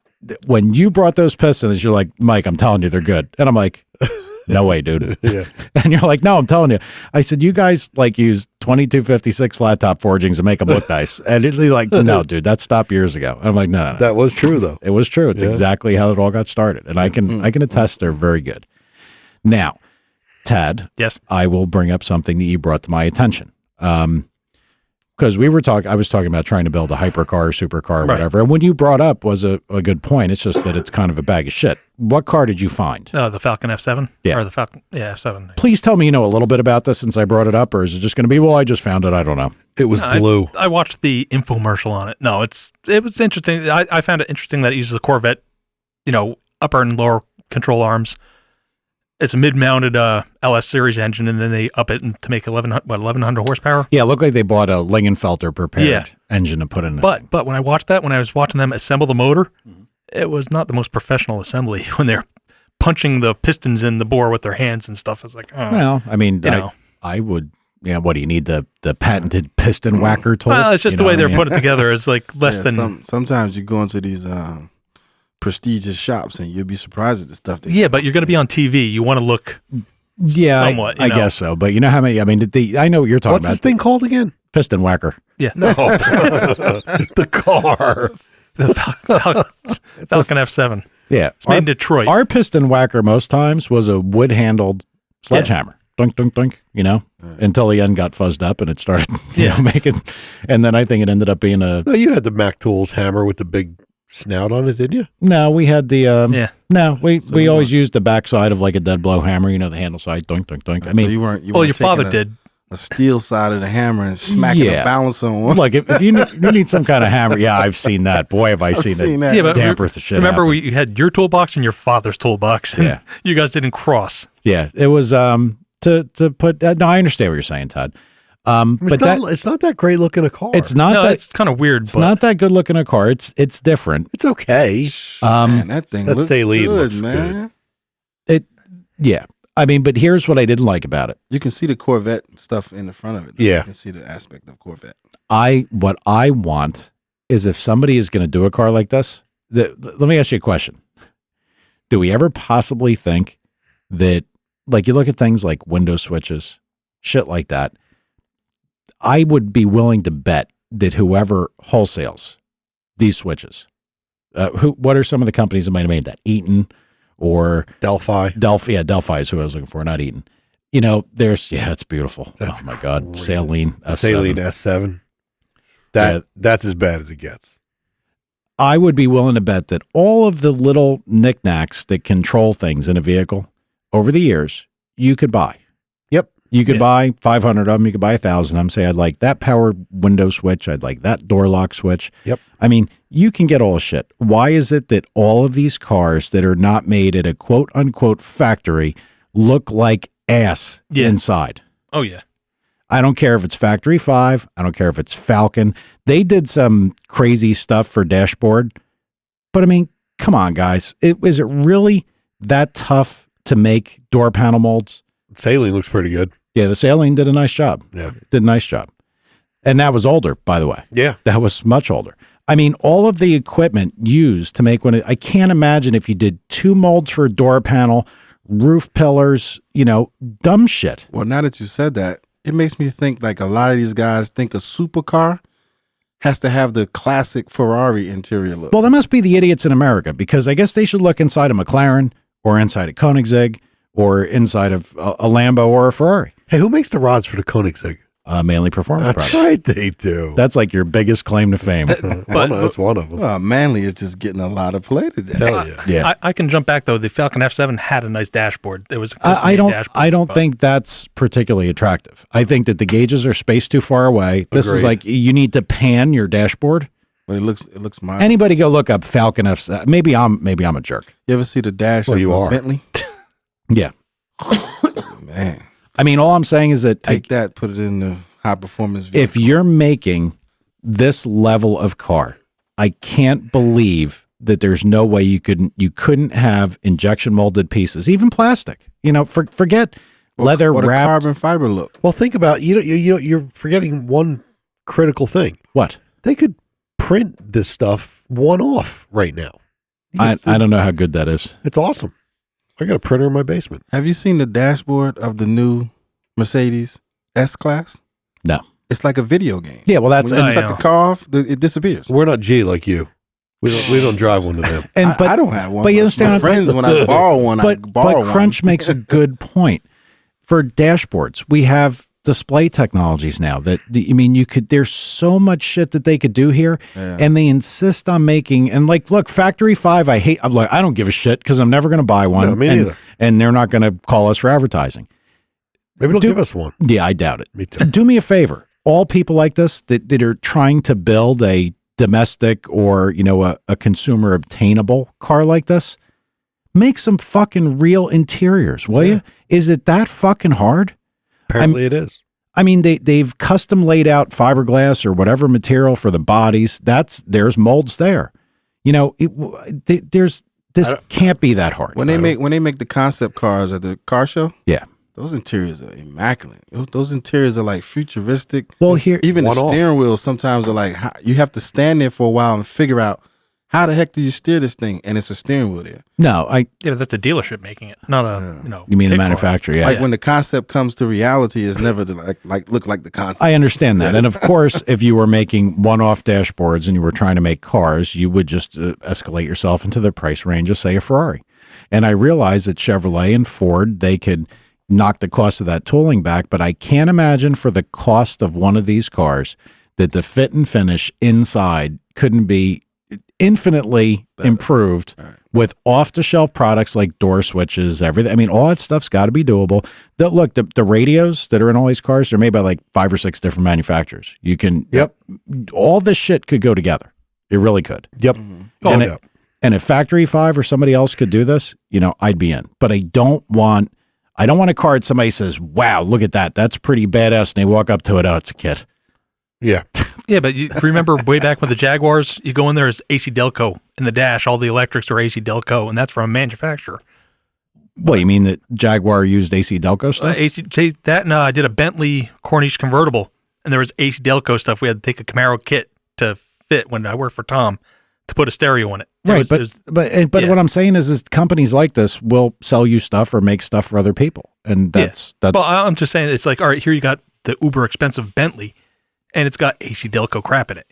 you brought those pistons, you're like, Mike, I'm telling you, they're good. And I'm like, no way, dude. Yeah. And you're like, no, I'm telling you. I said, you guys use 2256 flat top forgings and make them look nice. And it's like, no, dude, that stopped years ago. And I'm like, no. That was true, though. It was true. It's exactly how it all got started. And I can attest they're very good. Now, Tad, Yes. I will bring up something that you brought to my attention. Because I was talking about trying to build a hypercar, supercar, or Right. whatever. And what you brought up was a good point. It's just that it's kind of a bag of shit. What car did you find? The Falcon F7? Yeah. Or the Falcon, F7. Please tell me you know a little bit about this since I brought it up, or is it just going to be, well, I just found it, I don't know. It was blue. I watched the infomercial on it. No, it was interesting. I found it interesting that it uses a Corvette, upper and lower control arms. It's a mid-mounted LS series engine, and then they up it to make 1,100 horsepower. Yeah, it looked like they bought a Lingenfelter prepared engine to put in the thing. But when I watched that, when I was watching them assemble the motor, it was not the most professional assembly when they're punching the pistons in the bore with their hands and stuff. It's like, oh. Well, I mean, I would, what do you need, the patented piston whacker tool? Well, it's just the way they're putting it together is like less than... Sometimes you go into these prestigious shops and you'll be surprised at the stuff. But you're going to be on TV. You want to look somewhat. I guess so. But you know how many, I mean, I know what you're talking What's about. this thing called again? Piston whacker. Yeah. No. The car. The Falcon F7. Yeah. It's made in Detroit. Our piston whacker most times was a wood-handled sledgehammer. Dunk, dunk, dunk, until the end got fuzzed up and it started making. And then I think it ended up being a. No, you had the Mac Tools hammer with the big snout on it, didn't you? No, we had the. No, we always weren't- used the backside of like a dead blow hammer, the handle side, dunk, dunk, dunk. I mean, so you weren't. You well, weren't your father taking did. a steel side of the hammer and smacking Yeah. the balance on one. like if you need some kind of hammer, I've seen that. Boy, have I seen seen that. Yeah, but damper the shit. remember, out of you had your toolbox and your father's toolbox. And Yeah. you guys didn't cross. Yeah, it was to put. No, I understand what you're saying, Todd. But It's not that great looking a car. it's not No, that. it's kind of weird, It's but not that good looking a car. It's different. It's okay. Man, that thing that looks saline good, looks man. Yeah. I mean, but here's what I didn't like about it. You can see the Corvette stuff in the front of it. though. Yeah. You can see the aspect of Corvette. What I want is if somebody is going to do a car like this, let me ask you a question. Do we ever possibly think that, like, you look at things like window switches, shit like that, I would be willing to bet that whoever wholesales these switches, what are some of the companies that might have made that? Eaton or Delphi. Delphi is who I was looking for, not Eaton. It's beautiful. That's oh my God. crazy. Saline S7. Saline S7. That's as bad as it gets. I would be willing to bet that all of the little knickknacks that control things in a vehicle over the years, you could buy. Yep. You could buy 500 of them. You could buy 1,000 of them. Say, I'd like that power window switch. I'd like that door lock switch. Yep. I mean, you can get all the shit. Why is it that all of these cars that are not made at a quote unquote factory look like ass inside? oh yeah. I don't care if it's Factory 5. I don't care if it's Falcon. They did some crazy stuff for dashboard. But I mean, come on, guys. Is it really that tough to make door panel molds? Saline looks pretty good. Yeah, the Saline did a nice job. Yeah. Did a nice job. And that was older, by the way. Yeah. That was much older. I mean, all of the equipment used to make I can't imagine if you did 2 molds for a door panel, roof pillars, dumb shit. Well, now that you said that, it makes me think like a lot of these guys think a supercar has to have the classic Ferrari interior look. Well, there must be the idiots in America because I guess they should look inside a McLaren or inside a Koenigsegg or inside of a Lambo or a Ferrari. Hey, who makes the rods for the Koenigsegg? Manley Performance That's Products. right, they do. That's like your biggest claim to fame. That's one of them. Well, Manley is just getting a lot of play today. Hell yeah. Yeah. I can jump back though. The Falcon F7 had a nice dashboard. There was a I custom-made don't. dashboard, I don't but- think that's particularly attractive. I think that the gauges are spaced too far away. This is Agreed. like you need to pan your dashboard. But it looks modern. Anybody go look up Falcon F7. Maybe I'm a jerk. You ever see the dash Well, of you a are. Bentley? Yeah. Man, I mean, all I'm saying is that take that, put it in the high performance vehicle. if you're making this level of car, I can't believe that there's no way you couldn't have injection molded pieces, even plastic. Forget leather or the wrapped. carbon fiber look. Well, think about you're forgetting one critical thing. What? They could print this stuff one off right now. I don't know how good that is. It's awesome. I got a printer in my basement. Have you seen the dashboard of the new Mercedes S-Class? No. It's like a video game. Yeah, well, that's When you I cut know. the car off, it disappears. We're not G like you. We don't drive one of them. I don't have one. but you understand my what- friends, when I borrow one, I borrow one. Crunch makes a good point. For dashboards, we have display technologies now there's so much shit that they could do here, and they insist on making, and look, Factory 5, I don't give a shit because I'm never going to buy one. No, me and, neither. and they're not going to call us for advertising. Maybe they'll give us one. Yeah, I doubt it. Me too. Do me a favor. All people like this that are trying to build a domestic or, a consumer obtainable car like this, make some fucking real interiors, will you? Is it that fucking hard? Apparently it is. I mean, they've custom laid out fiberglass or whatever material for the bodies. There's molds there. This can't be that hard. When they make the concept cars at the car show, Yeah. those interiors are immaculate. Those interiors are like futuristic. Well, here- even the One off. steering wheels sometimes are like you have to stand there for a while and figure out How the heck do you steer this thing? And it's a steering wheel there. No, Yeah, but that's the dealership making it, not a you mean the pit car. manufacturer? Yeah. Like when the concept comes to reality, it's never look like the concept. I understand that. And of course, if you were making one-off dashboards and you were trying to make cars, you would just escalate yourself into the price range of, say, a Ferrari. And I realize that Chevrolet and Ford, they could knock the cost of that tooling back, but I can't imagine for the cost of one of these cars that the fit and finish inside couldn't be infinitely improved with off-the-shelf products like door switches, everything. I mean, all that stuff's got to be doable. Look, the radios that are in all these cars, they're made by like 5 or 6 different manufacturers. You can, all this shit could go together. It really could. Yep. And if Factory 5 or somebody else could do this, I'd be in. But I don't want a car that somebody says, wow, look at that. That's pretty badass. And they walk up to it, oh, it's a kid. Yeah. Yeah, but you remember way back with the Jaguars, you go in there as AC Delco in the dash. All the electrics are AC Delco, and that's from a manufacturer. Well, you mean that Jaguar used AC Delco stuff? I did a Bentley Corniche convertible, and there was AC Delco stuff. We had to take a Camaro kit to fit when I worked for Tom to put a stereo in it. Right, but what I'm saying is companies like this will sell you stuff or make stuff for other people, and that's. Well, I'm just saying, it's like, all right, here you got the uber expensive Bentley, and it's got AC Delco crap in it,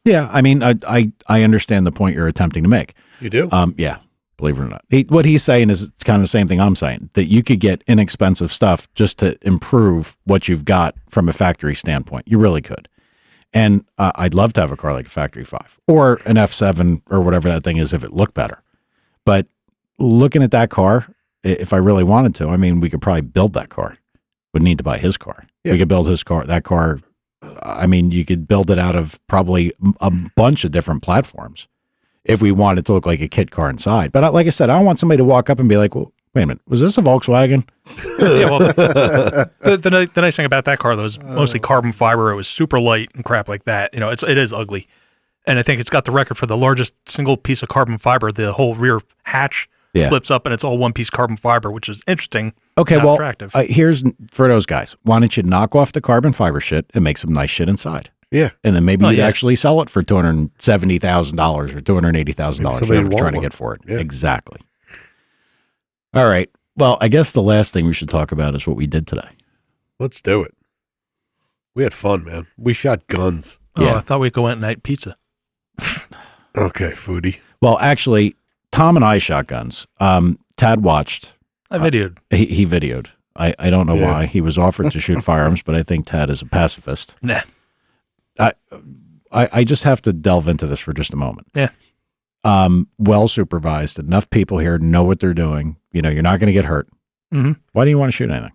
Yeah, I mean, I understand the point you're attempting to make. You do? Yeah, believe it or not. What he's saying is it's kind of the same thing I'm saying, that you could get inexpensive stuff just to improve what you've got from a factory standpoint. You really could. And I'd love to have a car like a Factory 5 or an F7 or whatever that thing is if it looked better. But looking at that car, if I really wanted to, I mean, we could probably build that car. Would need to buy his car. Yeah. We could build that car. I mean, you could build it out of probably a bunch of different platforms if we wanted to look like a kit car inside. But like I said, I don't want somebody to walk up and be like, well, wait a minute, was this a Volkswagen? Yeah, well, the nice thing about that car, though, is mostly carbon fiber. It was super light and crap like that. It is ugly. And I think it's got the record for the largest single piece of carbon fiber. The whole rear hatch flips up, and it's all one piece carbon fiber, which is interesting. Okay, well, attractive. Here's for those guys. Why don't you knock off the carbon fiber shit and make some nice shit inside? Yeah. And then maybe you'd actually sell it for $270,000 or $280,000, whatever you're trying to get for it. Yeah. Exactly. All right. Well, I guess the last thing we should talk about is what we did today. Let's do it. We had fun, man. We shot guns. Oh, yeah. I thought we'd go out and eat pizza. Okay, foodie. Well, actually, Tom and I shot guns. Tad watched. I videoed. He videoed. I don't know why. He was offered to shoot firearms, but I think Tad is a pacifist. Nah. I just have to delve into this for just a moment. Yeah. Well supervised. Enough people here know what they're doing. You're not going to get hurt. Mm-hmm. Why do you want to shoot anything?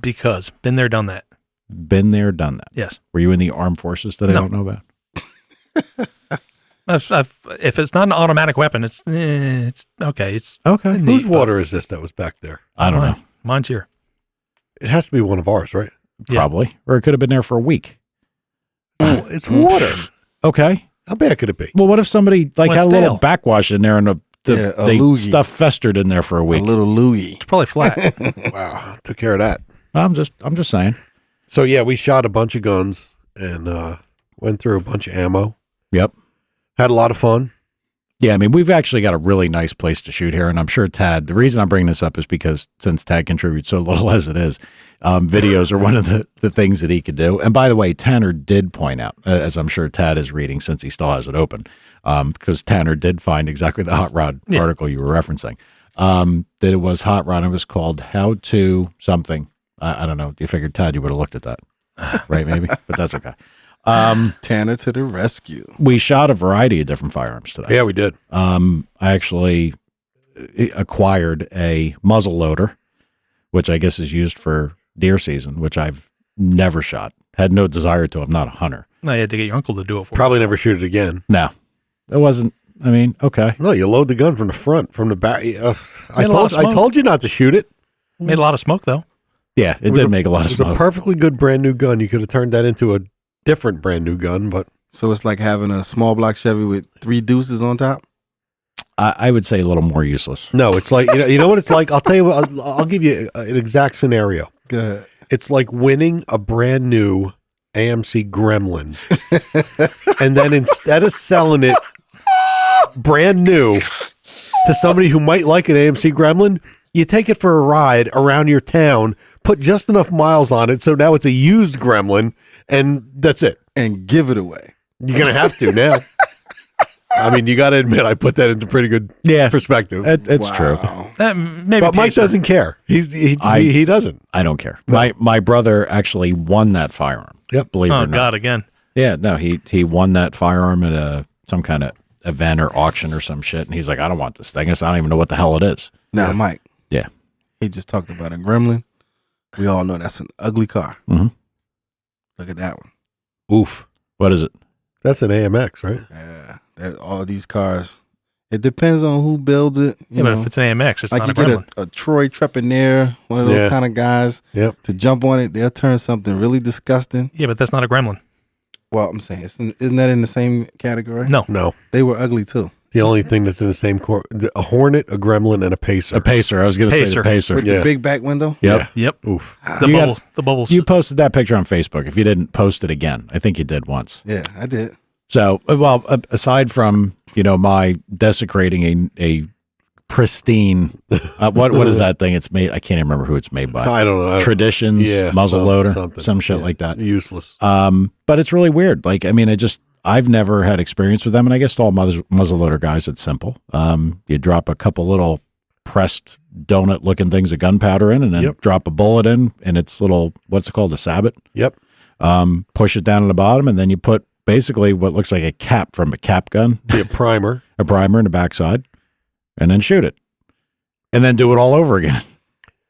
Because been there, done that. Been there, done that. Yes. Were you in the armed forces that I don't know about? If it's not an automatic weapon, it's okay. It's okay. Whose water is this that was back there? I don't know. Mine's here. It has to be one of ours, right? Probably. Yeah. Or it could have been there for a week. Oh, it's water. Okay. How bad could it be? Well, what if somebody had a little backwash in there and the stuff festered in there for a week? A little loogie. It's probably flat. Wow. Took care of that. I'm just saying. So yeah, we shot a bunch of guns and went through a bunch of ammo. Yep. Had a lot of fun. Yeah, I mean, we've actually got a really nice place to shoot here, and I'm sure Tad, the reason I'm bringing this up is because since Tad contributes so little as it is, videos are one of the things that he could do. And by the way, Tanner did point out, as I'm sure Tad is reading since he still has it open, because Tanner did find exactly the Hot Rod article you were referencing, that it was Hot Rod. It was called How to Something. I don't know. You figured, Tad, you would have looked at that, right? Maybe, but that's okay. Tanner to the rescue. We shot a variety of different firearms today. Yeah, we did. I actually acquired a muzzle loader, which I guess is used for deer season, which I've never shot. Had no desire to. I'm not a hunter. No, you had to get your uncle to do it for Probably never shoot it again. No, it wasn't. I mean, okay. No, you load the gun from the front, from the back. I told you not to shoot it. Made a lot of smoke, though. Yeah, it did make a lot of smoke. It was a perfectly good brand new gun. You could have turned that into a different brand new gun, but so it's like having a small block Chevy with 3 deuces on top. I would say a little more useless. No, it's like you know what it's like. I'll tell you what. I'll give you an exact scenario. Go ahead. It's like winning a brand new AMC Gremlin, and then instead of selling it brand new to somebody who might like an AMC Gremlin, you take it for a ride around your town, put just enough miles on it so now it's a used Gremlin, and that's it. And give it away. You're going to have to now. I mean, you got to admit, I put that into pretty good perspective. It's true. Maybe But Mike doesn't care. He doesn't. I don't care. My brother actually won that firearm. Yep. Believe it or Oh, not. God, again. Yeah, no, he won that firearm at some kind of event or auction or some shit, and he's like, I don't want this thing. I don't even know what the hell it is. Now, Mike. Yeah. He just talked about a Gremlin. We all know that's an ugly car. Mm-hmm. Look at that one. Oof. What is it? That's an AMX, right? Yeah. All these cars. It depends on who builds it. Yeah, but if it's an AMX, it's like not you a get Gremlin. a Troy Trepanair, one of those kind of guys. Yep. To jump on it, they'll turn something really disgusting. Yeah, but that's not a Gremlin. Well, I'm saying, isn't that in the same category? No. They were ugly too. The only thing that's in the same a Hornet, a Gremlin, and a Pacer. A Pacer. I was going to say the Pacer. With the big back window? Yep. Yep. Oof. The bubbles. You posted that picture on Facebook. If you didn't post it again, I think you did once. Yeah, I did. So, well, aside from, my desecrating a pristine, what is that thing? It's made, I can't even remember who it's made by. I don't know. Traditions, muzzle loader, something. some shit like that. Useless. But it's really weird. Like, I mean, I've never had experience with them, and I guess to all muzzle loader guys, it's simple. You drop a couple little pressed donut-looking things of gunpowder in, and then drop a bullet in, and it's little, what's it called, a sabot? Yep. Push it down at the bottom, and then you put basically what looks like a cap from a cap gun. A primer. A primer in the backside, and then shoot it. And then do it all over again.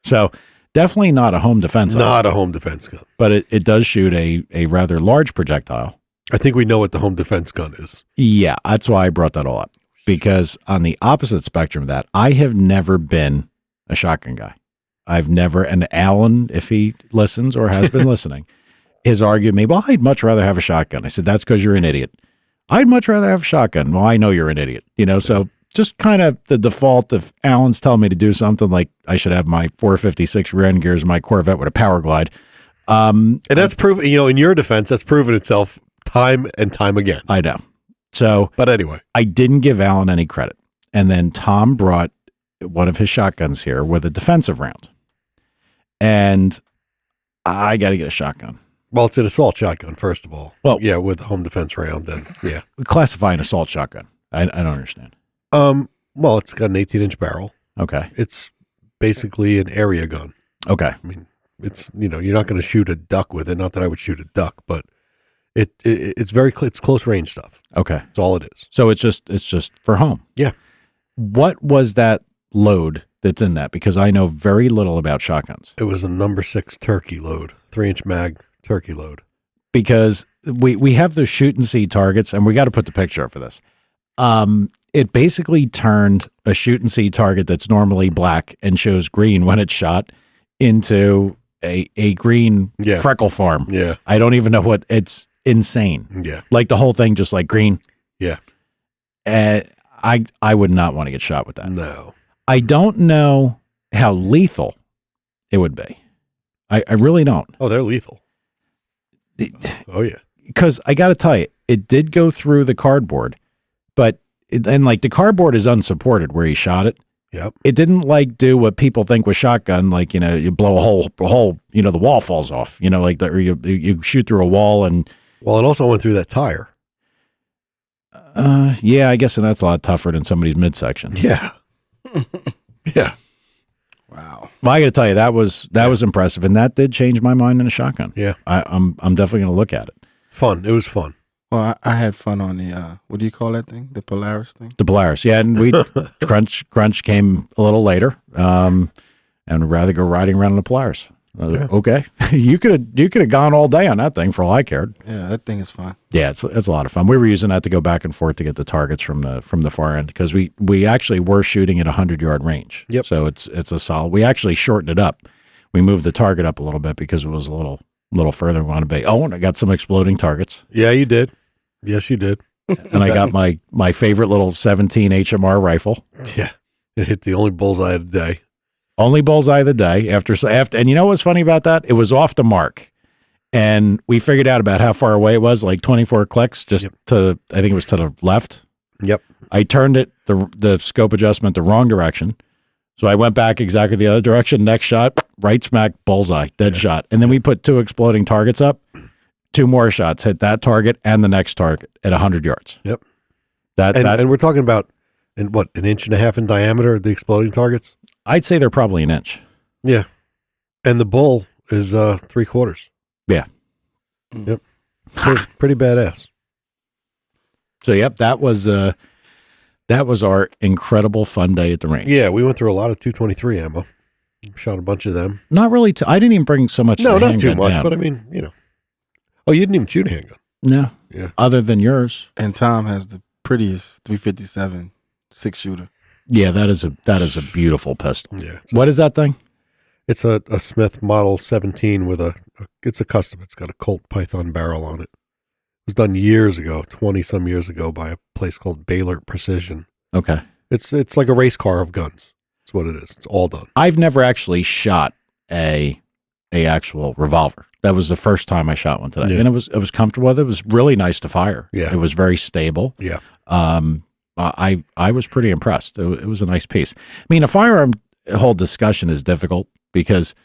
So definitely not a home defense gun. Not a home defense gun. But it does shoot a rather large projectile. I think we know what the home defense gun is. Yeah, that's why I brought that all up. Because on the opposite spectrum of that, I have never been a shotgun guy. I've never, and Alan, if he listens or has been listening, has argued me, well, I'd much rather have a shotgun. I said, that's because you're an idiot. I'd much rather have a shotgun. Well, I know you're an idiot. So just kind of the default, if Alan's telling me to do something like I should have my 456 rear end gears, my Corvette with a power glide. And that's proven, in your defense, that's proven itself time and time again. I know. So, but anyway, I didn't give Alan any credit. And then Tom brought one of his shotguns here with a defensive round. And I got to get a shotgun. Well, it's an assault shotgun, first of all. Well, yeah, with the home defense round, and yeah. Classify an assault shotgun. I don't understand. Well, it's got an 18-inch barrel. Okay. It's basically an area gun. Okay. I mean, it's you're not going to shoot a duck with it. Not that I would shoot a duck, but it's it's close range stuff. Okay. That's all it is. So it's just for home. Yeah. What was that load that's in that? Because I know very little about shotguns. It was a number 6 turkey load, 3-inch mag turkey load. Because we have the shoot and see targets, and we got to put the picture up for this. It basically turned a shoot and see target that's normally black and shows green when it's shot into a green freckle farm. Yeah. I don't even know what, it's insane. Yeah. Like the whole thing just like green. Yeah. I would not want to get shot with that. No. I don't know how lethal it would be. I really don't. Oh, they're lethal. Oh, yeah. Because I got to tell you, it did go through the cardboard, but the cardboard is unsupported where he shot it. Yep. It didn't do what people think with shotgun, like, you blow a hole, the wall falls off, or you shoot through a wall and. Well, it also went through that tire. Yeah, I guess that's a lot tougher than somebody's midsection. Yeah. Yeah. Wow. Well, I got to tell you, that was impressive, and that did change my mind in a shotgun. Yeah. I'm definitely going to look at it. Fun. It was fun. Well, I had fun on the, what do you call that thing? The Polaris thing? The Polaris, yeah, and we Crunch came a little later, and would rather go riding around in the Polaris. Okay, you could have gone all day on that thing for all I cared. Yeah, that thing is fun. Yeah, it's a lot of fun. We were using that to go back and forth to get the targets from the far end because we actually were shooting at 100-yard range. Yep. So it's a solid. We actually shortened it up. We moved the target up a little bit because it was a little further than we wanted to be. Oh, and I got some exploding targets. Yeah, you did. Yes, you did. And I got my favorite little 17 HMR rifle. Yeah, it hit the only bullseye of the day. Only bullseye of the day after, and you know what's funny about that? It was off the mark, and we figured out about how far away it was, like 24 clicks, just to, I think it was to the left. Yep. I turned it, the scope adjustment, the wrong direction. So I went back exactly the other direction. Next shot, right smack, bullseye, dead shot. And then we put 2 exploding targets up. 2 more shots, hit that target and the next target at 100 yards. Yep. And we're talking about, an inch and a half in diameter, the exploding targets? I'd say they're probably an inch. Yeah. And the bull is 3/4. Yeah. Yep. Pretty badass. So, yep, that was our incredible fun day at the range. Yeah, we went through a lot of 223 ammo. Shot a bunch of them. Not really. I didn't even bring so much. No, not too handgun much, down. but I mean, Oh, you didn't even shoot a handgun. No. Yeah. Other than yours. And Tom has the prettiest 357 6-shooter. Yeah, that is a beautiful pistol. Yeah. What is that thing? It's a Smith Model 17 with it's a custom. It's got a Colt Python barrel on it. It was done years ago, 20-some years ago, by a place called Baylor Precision. Okay. It's like a race car of guns. That's what it is. It's all done. I've never actually shot a actual revolver. That was the first time I shot one today. Yeah. And it was comfortable with it. It was really nice to fire. Yeah. It was very stable. Yeah. I was pretty impressed. It was a nice piece. I mean, a firearm whole discussion is difficult because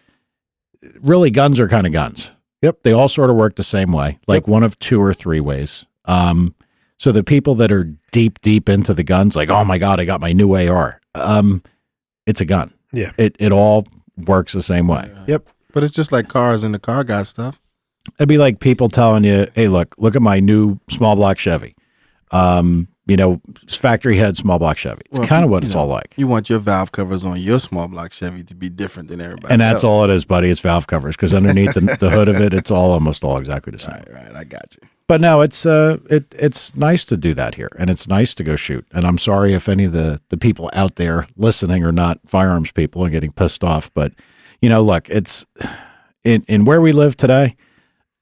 really guns are kind of guns. Yep. They all sort of work the same way, like one of 2 or 3 ways. So the people that are deep into the guns, like, oh my God, I got my new AR. It's a gun. Yeah. It all works the same way. Yep. But it's just like cars and the car guy stuff. It'd be like people telling you, hey, look at my new small block Chevy. Factory head small block Chevy. It's kind of what it's all like. You want your valve covers on your small block Chevy to be different than everybody And that's else. all it is, buddy. It's valve covers because underneath the hood of it, it's almost all exactly the same. Right. I got you. But no, it's nice to do that here, and it's nice to go shoot. And I'm sorry if any of the people out there listening are not firearms people and getting pissed off. But look, it's in where we live today.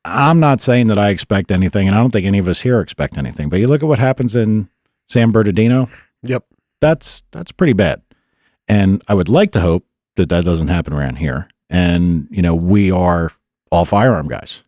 I'm not saying that I expect anything, and I don't think any of us here expect anything. But you look at what happens in San Bernardino. Yep. That's pretty bad. And I would like to hope that doesn't happen around here. And we are all firearm guys.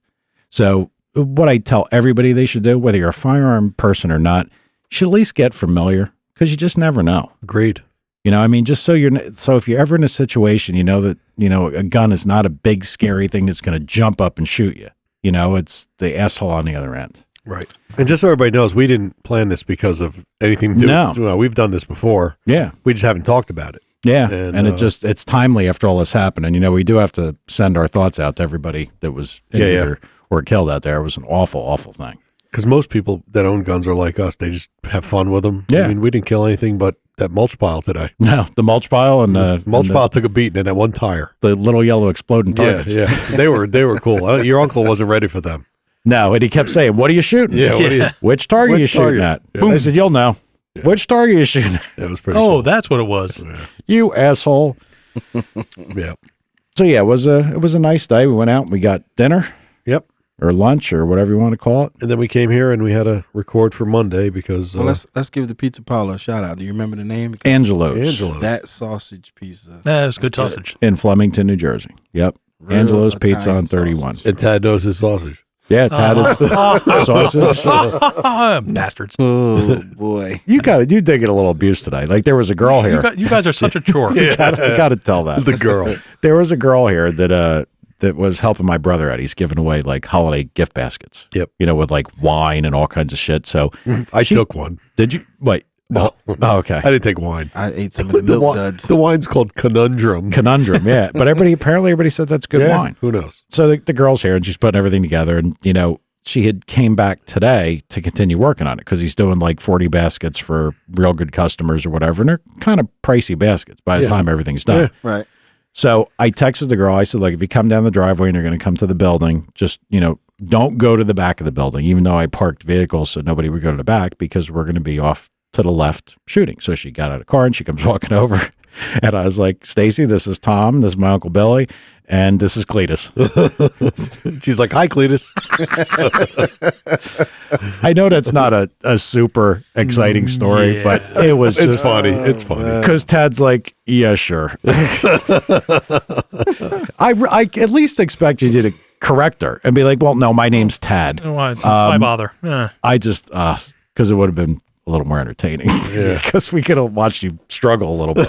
So what I tell everybody they should do, whether you're a firearm person or not, you should at least get familiar because you just never know. Agreed. Just so if you're ever in a situation, that, a gun is not a big, scary thing that's going to jump up and shoot you. It's the asshole on the other end. Right. And just so everybody knows, we didn't plan this because of anything to do with No. we've done this before. Yeah. We just haven't talked about it. Yeah. And, it's timely after all this happened. And, we do have to send our thoughts out to everybody that was injured or killed out there. It was an awful, awful thing. Because most people that own guns are like us. They just have fun with them. Yeah. I mean, we didn't kill anything but that mulch pile today. No, the mulch pile and the mulch pile took a beating in that one tire. The little yellow exploding targets. Yeah. They were cool. Your uncle wasn't ready for them. No, and he kept saying, "What are you shooting? Which target are you shooting at?" Yeah. I said, "You'll know. Yeah. Which target are you shooting at?" That was pretty cool. That's what it was. Yeah. You asshole. Yeah. So yeah, it was a nice day. We went out and we got dinner. Yep. Or lunch or whatever you want to call it. And then we came here and we had to record for Monday because Well, let's give the Pizza Parlor a shout out. Do you remember the name? Angelo's. That sausage pizza. Yeah, it was good sausage. In Flemington, New Jersey. Yep. Real Angelo's Pizza Italian on 31. sausage. and Tad knows his sausage. Yeah, Tad is sausage. Bastards. Oh boy. You did get a little abuse today. Like there was a girl here. You guys are such a chore. I got to tell that. The girl. There was a girl here that was helping my brother out. He's giving away like holiday gift baskets. Yep. With like wine and all kinds of shit. So I took one. Did you? Wait. No. Oh, okay. I didn't take wine. I ate some of the milk duds. The wine's called Conundrum. Conundrum, yeah. But everybody said that's good Yeah, wine. who knows? So the girl's here and she's putting everything together. And, she had came back today to continue working on it because he's doing like 40 baskets for real good customers or whatever. And they're kind of pricey baskets by the time everything's done. Yeah. Right. So I texted the girl. I said, look, if you come down the driveway and you're going to come to the building, just, don't go to the back of the building, even though I parked vehicles so nobody would go to the back because we're going to be off to the left shooting. So she got out of the car and she comes walking over. And I was like, Stacy, this is Tom. This is my Uncle Billy. And this is Cletus. She's like, hi, Cletus. I know that's not a super exciting story, but it was It's just funny. It's funny. because Tad's like, yeah, sure. I at least expected you to correct her and be like, well, no, my name's Tad. Why bother? I just, because it would have been a little more entertaining. Yeah. Because we could have watched you struggle a little bit.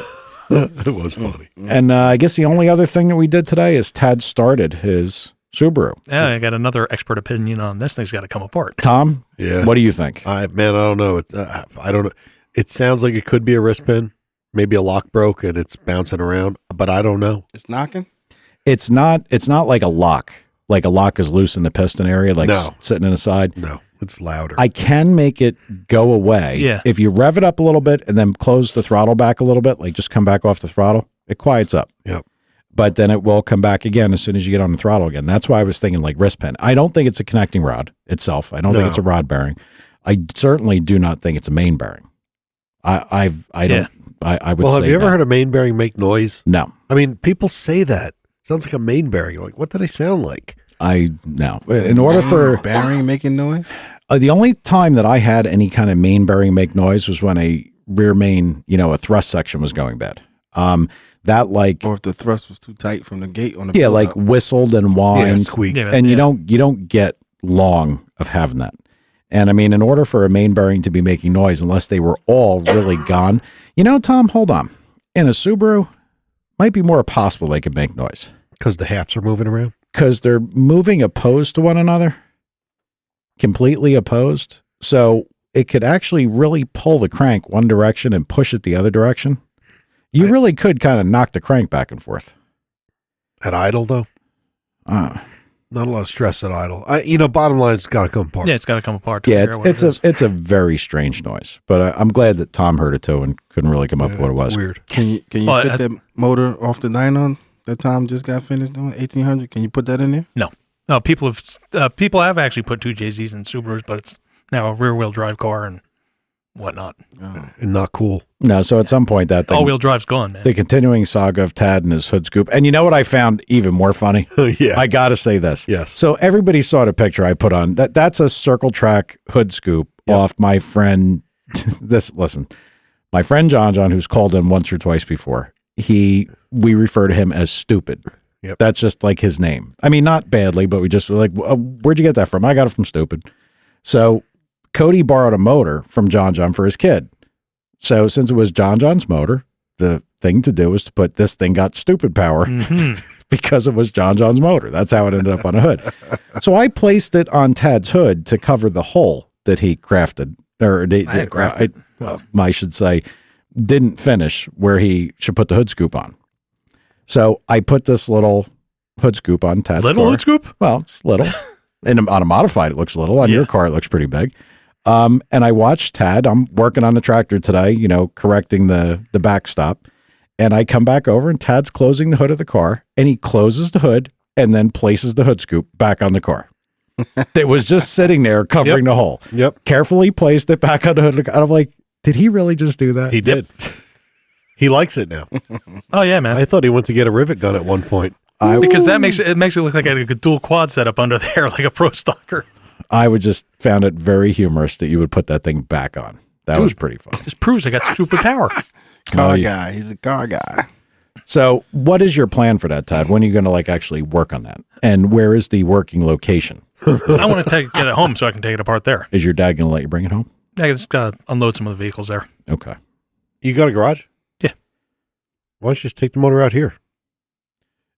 It was funny. And I guess the only other thing that we did today is Tad started his Subaru. Yeah, I got another expert opinion on this thing's got to come apart. Tom, Yeah. what do you think? I don't know. It's I don't know. It sounds like it could be a wrist pin. Maybe a lock broke and it's bouncing around, but I don't know. It's knocking. It's not like a lock. Like a lock is loose in the piston area, like No. sitting in the side. No, it's louder. I can make it go away. Yeah. If you rev it up a little bit and then close the throttle back a little bit, like just come back off the throttle, it quiets up. Yep. But then it will come back again as soon as you get on the throttle again. That's why I was thinking like wrist pin. I don't think it's a connecting rod itself. I don't think it's a rod bearing. I certainly do not think it's a main bearing. I would Well, say have you ever no. heard a main bearing make noise? No. I mean, people say that. Sounds like a main bearing. You're like, what do they sound like? No. In order for bearing making noise. the only time that I had any kind of main bearing make noise was when a rear main, a thrust section was going bad. That like Or if the thrust was too tight from the gate on the yeah, build like up. whistled and whined, Squeak. Yeah, and yeah. you don't get long of having that. And I mean, in order for a main bearing to be making noise, unless they were all really gone, Tom, hold on. In a Subaru, might be more possible they could make noise Because the halves are moving around? because they're moving opposed to one another, completely opposed. So it could actually really pull the crank one direction and push it the other direction. You really could kind of knock the crank back and forth. At idle, though? Uh, Not a lot of stress at idle. Bottom line, it's got to come apart. Yeah, it's got to come apart. To yeah, figure out what it is. it's a very strange noise, but I'm glad that Tom heard it too and couldn't really come up with what it was. Weird. Can you Well, fit that motor off the Dyno that Tom just got finished doing? 1800. Can you put that in there? No, people have actually put 2 JZs in Subarus, but it's now a rear-wheel drive car and whatnot. And not cool. No, so at some point that thing, All-wheel drive's gone, man. the continuing saga of Tad and his hood scoop. And you know what I found even more funny? Yeah. I got to say this. Yes. So everybody saw the picture I put on. That's a circle track hood scoop off my friend. My friend John, who's called in once or twice before. We refer to him as Stupid. Yep. That's just like his name. I mean, not badly, but we just were like, where'd you get that from? I got it from Stupid. So Cody borrowed a motor from John for his kid. So since it was John's motor, the thing to do was to put this thing got stupid power because it was John's motor. That's how it ended up on a hood. So I placed it on Tad's hood to cover the hole that he crafted, or I should say, didn't finish where he should put the hood scoop on. So I put this little hood scoop on Tad's Little car. hood scoop? Well, it's little. And on a modified, it looks little. On your car, it looks pretty big. And I watched Tad. I'm working on the tractor today, correcting the backstop. And I come back over and Tad's closing the hood of the car and he closes the hood and then places the hood scoop back on the car. It was just sitting there covering the hole. Yep. Carefully placed it back on the hood. And I'm like, did he really just do that? He did. He likes it now. Oh, yeah, man. I thought he went to get a rivet gun at one point. Because that makes it look like a dual quad setup under there, like a pro stocker. I would just found it very humorous that you would put that thing back on. That was pretty fun. Just proves I got stupid power. Car guy. He's a car guy. So what is your plan for that, Todd? When are you going to actually work on that? And where is the working location? I want to get it home so I can take it apart there. Is your dad going to let you bring it home? I just got to unload some of the vehicles there. Okay. You got a garage? Yeah. Why don't you just take the motor out here?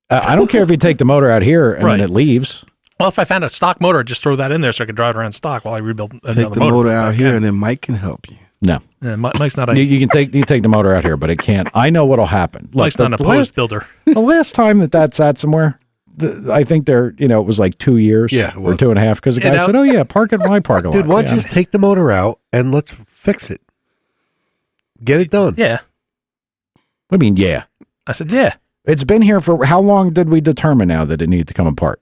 I don't care if you take the motor out here and then it leaves. Well, if I found a stock motor, I'd just throw that in there so I could drive it around stock while I rebuild another Take the motor out here, and then Mike can help you. No. Yeah, Mike's not a You can take the motor out here, but it can't. I know what'll happen. Look, Mike's not a post builder. The last time that sat somewhere, I think it was like 2 years Yeah, it or was. 2.5 because the guy said, oh, yeah, park it in my parking lot. Dude, why don't you just take the motor out and let's fix it? Get it done. Yeah. What do you mean, yeah? I said, yeah. It's been here for how long did we determine now that it needed to come apart?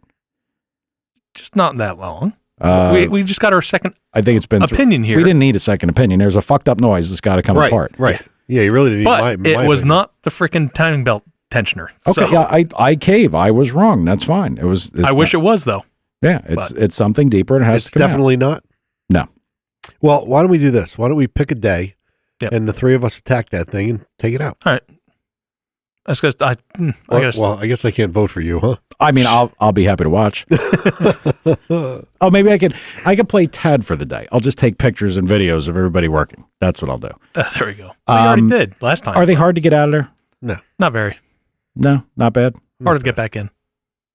Just not that long. We just got our second I think it's been opinion here. We didn't need a second opinion. There's a fucked up noise that's got to come apart. Right. Yeah, you really didn't But need my it was opinion. not the freaking timing belt tensioner. Okay, So, yeah, I cave. I was wrong. That's fine. It's I wish it was, though. Yeah, it's something deeper and it has It's to come definitely not. No. Well, why don't we do this? Why don't we pick a day Yep. and the three of us attack that thing and take it out? All right. That's because I guess. Well, I guess I can't vote for you, huh? I mean, I'll be happy to watch. Oh, maybe I could play Tad for the day. I'll just take pictures and videos of everybody working. That's what I'll do. There we go. We already did last time. Are they hard to get out of there? No. Not very. No, not bad. Hard to get back in.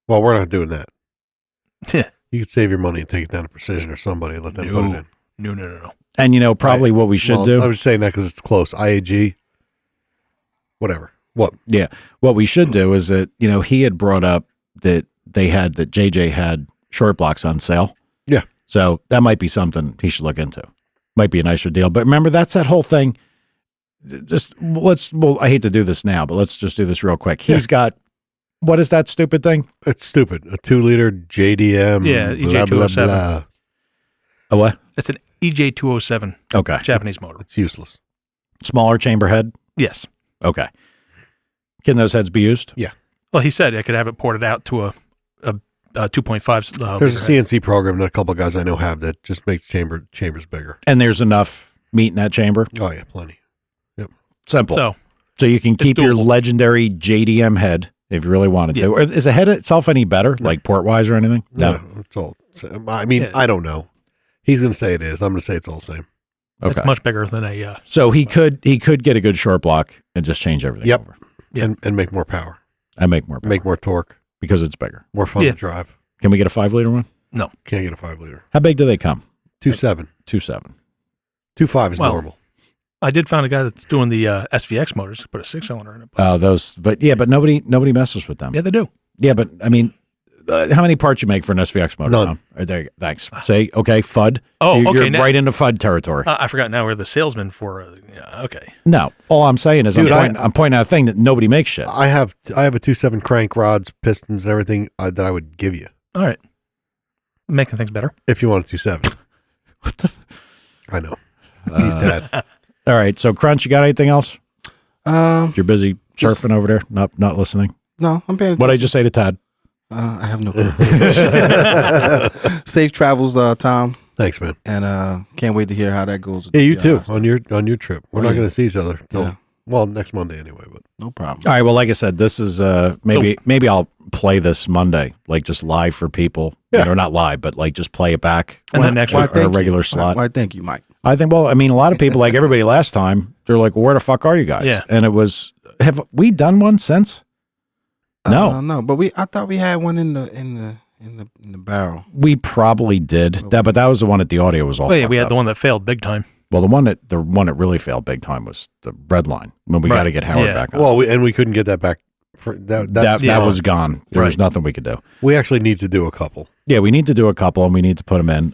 Well, we're not doing that. Yeah. You could save your money and take it down to Precision or somebody and let them put it in. No. And probably what we should do. I was saying that because it's close. IAG, whatever. What? Yeah. What we should do is that, he had brought up that JJ had short blocks on sale. Yeah. So that might be something he should look into. Might be a nicer deal. But remember, that's that whole thing. I hate to do this now, but let's just do this real quick. He's got, what is that stupid thing? It's stupid. A 2-liter JDM. Yeah, blah, blah, EJ207. blah. A what? It's an EJ207 Okay. Japanese motor. It's useless. Smaller chamber head? Yes. Okay. Can those heads be used? Yeah. Well, he said I could have it ported out to a 2.5. There's a CNC program that a couple of guys I know have that just makes chambers bigger. And there's enough meat in that chamber? Oh, yeah, plenty. Yep. Simple. So you can keep your doable. legendary JDM head if you really wanted to. Or is the head itself any better, like port-wise or anything? No, it's all. I mean, I don't know. He's going to say it is. I'm going to say it's all the same. Okay. it's much bigger than a. So he could get a good short block and just change everything Yep. over. Yeah. And make more power. And make more power. Make more torque. Because it's bigger. More fun Yeah. to drive. Can we get a 5-liter one? No. Can't get a 5-liter. How big do they come? 2.7. 2.7. 2.5 is Well, normal. I did find a guy that's doing the SVX motors. Put a 6-cylinder in it. But nobody messes with them. Yeah, they do. Yeah, but I mean, how many parts you make for an SVX motor? None. There you go. Thanks. Say, okay, FUD. Oh, You're okay. right into FUD territory. I forgot now we're the salesman for. Okay. No, all I'm saying is Dude, I'm pointing out a thing that nobody makes shit. I have a 2.7 crank rods, pistons, and everything that I would give you All right. Making things better. if you want a 2.7. What the? I know. He's dead. All right. So, Crunch, you got anything else? You're busy surfing over there, not listening. No, I'm paying attention. What did I just say to Todd? I have no clue. Safe travels, Tom, Thanks, man. and can't wait to hear how that goes. Yeah, you too on your trip. We're not Yeah. going to see each other till Yeah. next Monday anyway. But No problem. All right. Well, like I said, this is maybe I'll play this Monday, like just live for people. Yeah. Or not live, but like just play it back. And then next or week. a regular slot. Why, thank you, Mike. I think. Well, I mean, a lot of people, like everybody last time, they're like, well, "Where the fuck are you guys?" Yeah. And it was, have we done one since? No. No, but I thought we had one in the barrel. We probably did that, but that was the one that the audio was all. Oh, yeah, fucked we had up. the one that failed big time. Well, the one that really failed big time was the red line when we Right. got to get Howard Yeah. back on. well, we couldn't get that back. For that that was gone. There was Right. nothing we could do. We actually need to do a couple. Yeah, we need to do a couple, and we need to put them in.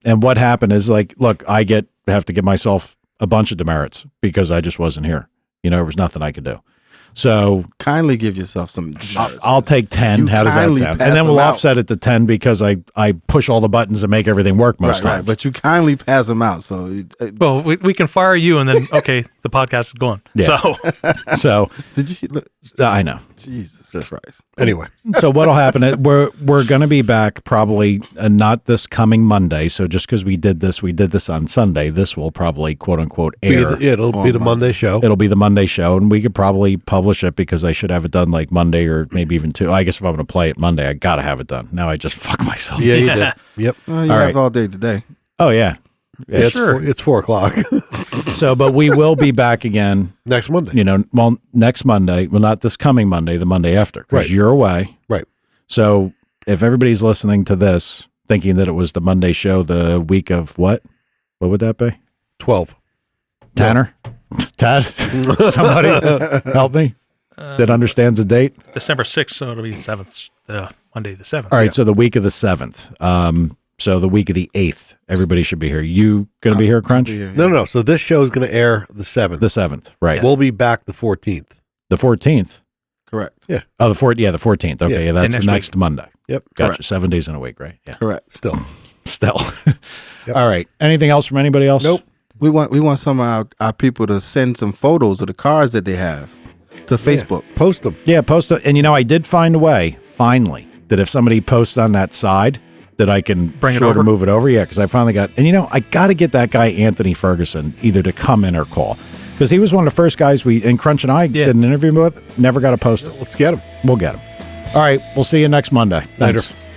And what happened is, like, look, I have to give myself a bunch of demerits because I just wasn't here. There was nothing I could do. So Kindly give yourself some. I'll take 10. You How does that kindly sound? pass And then we'll them out. offset it to 10 because I push all the buttons and make everything work most right, times. but you kindly pass them out. So, Well, we can fire you, and then okay, the podcast is gone. Yeah. So So did you? Look, I know. Jesus Christ. Anyway, So what'll happen is we're going to be back probably not this coming Monday. So just because we did this on Sunday, this will probably quote unquote air. it'll be the Monday show. It'll be the Monday show, and we could probably publish it because I should have it done like Monday or maybe even two. I guess if I'm going to play it Monday, I got to have it done. Now I just fuck myself. Yeah, you did. Yep. Well, you All have right. all day today. Oh yeah. Yeah, sure. It's 4:00 So, but we will be back again. next Monday. Next Monday. Well, not this coming Monday. The Monday after, because Right. you're away. Right. So, if everybody's listening to this thinking that it was the Monday show, the week of what? What would that be? 12. Tanner, Tad, somebody help me. That understands the date. December 6th, so it'll be the 7th, Monday the 7th. All right. So the week of the 7th. So the week of the 8th, everybody should be here. You going to be here, Crunch? No. So this show is going to air the 7th. The 7th, right? We'll be back the 14th. The 14th. Correct. Oh, the 14th. Yeah, the 14th. Okay, Yeah. yeah, that's next the next Monday. Yep. Gotcha. Correct. 7 days in a week, right? Yeah. Correct. Still. Still. Yep. All right. Anything else from anybody else? Nope. We want some of our people to send some photos of the cars that they have to Facebook. Post them. Yeah, post it. And I did find a way, finally, that if somebody posts on that side, that I can Bring it sort over? of move it over. Yeah, because I finally got, and I got to get that guy Anthony Ferguson either to come in or call. Because he was one of the first guys and Crunch and I did an interview with, never got a post. Let's get him. We'll get him. All right, we'll see you next Monday. Thanks. Later.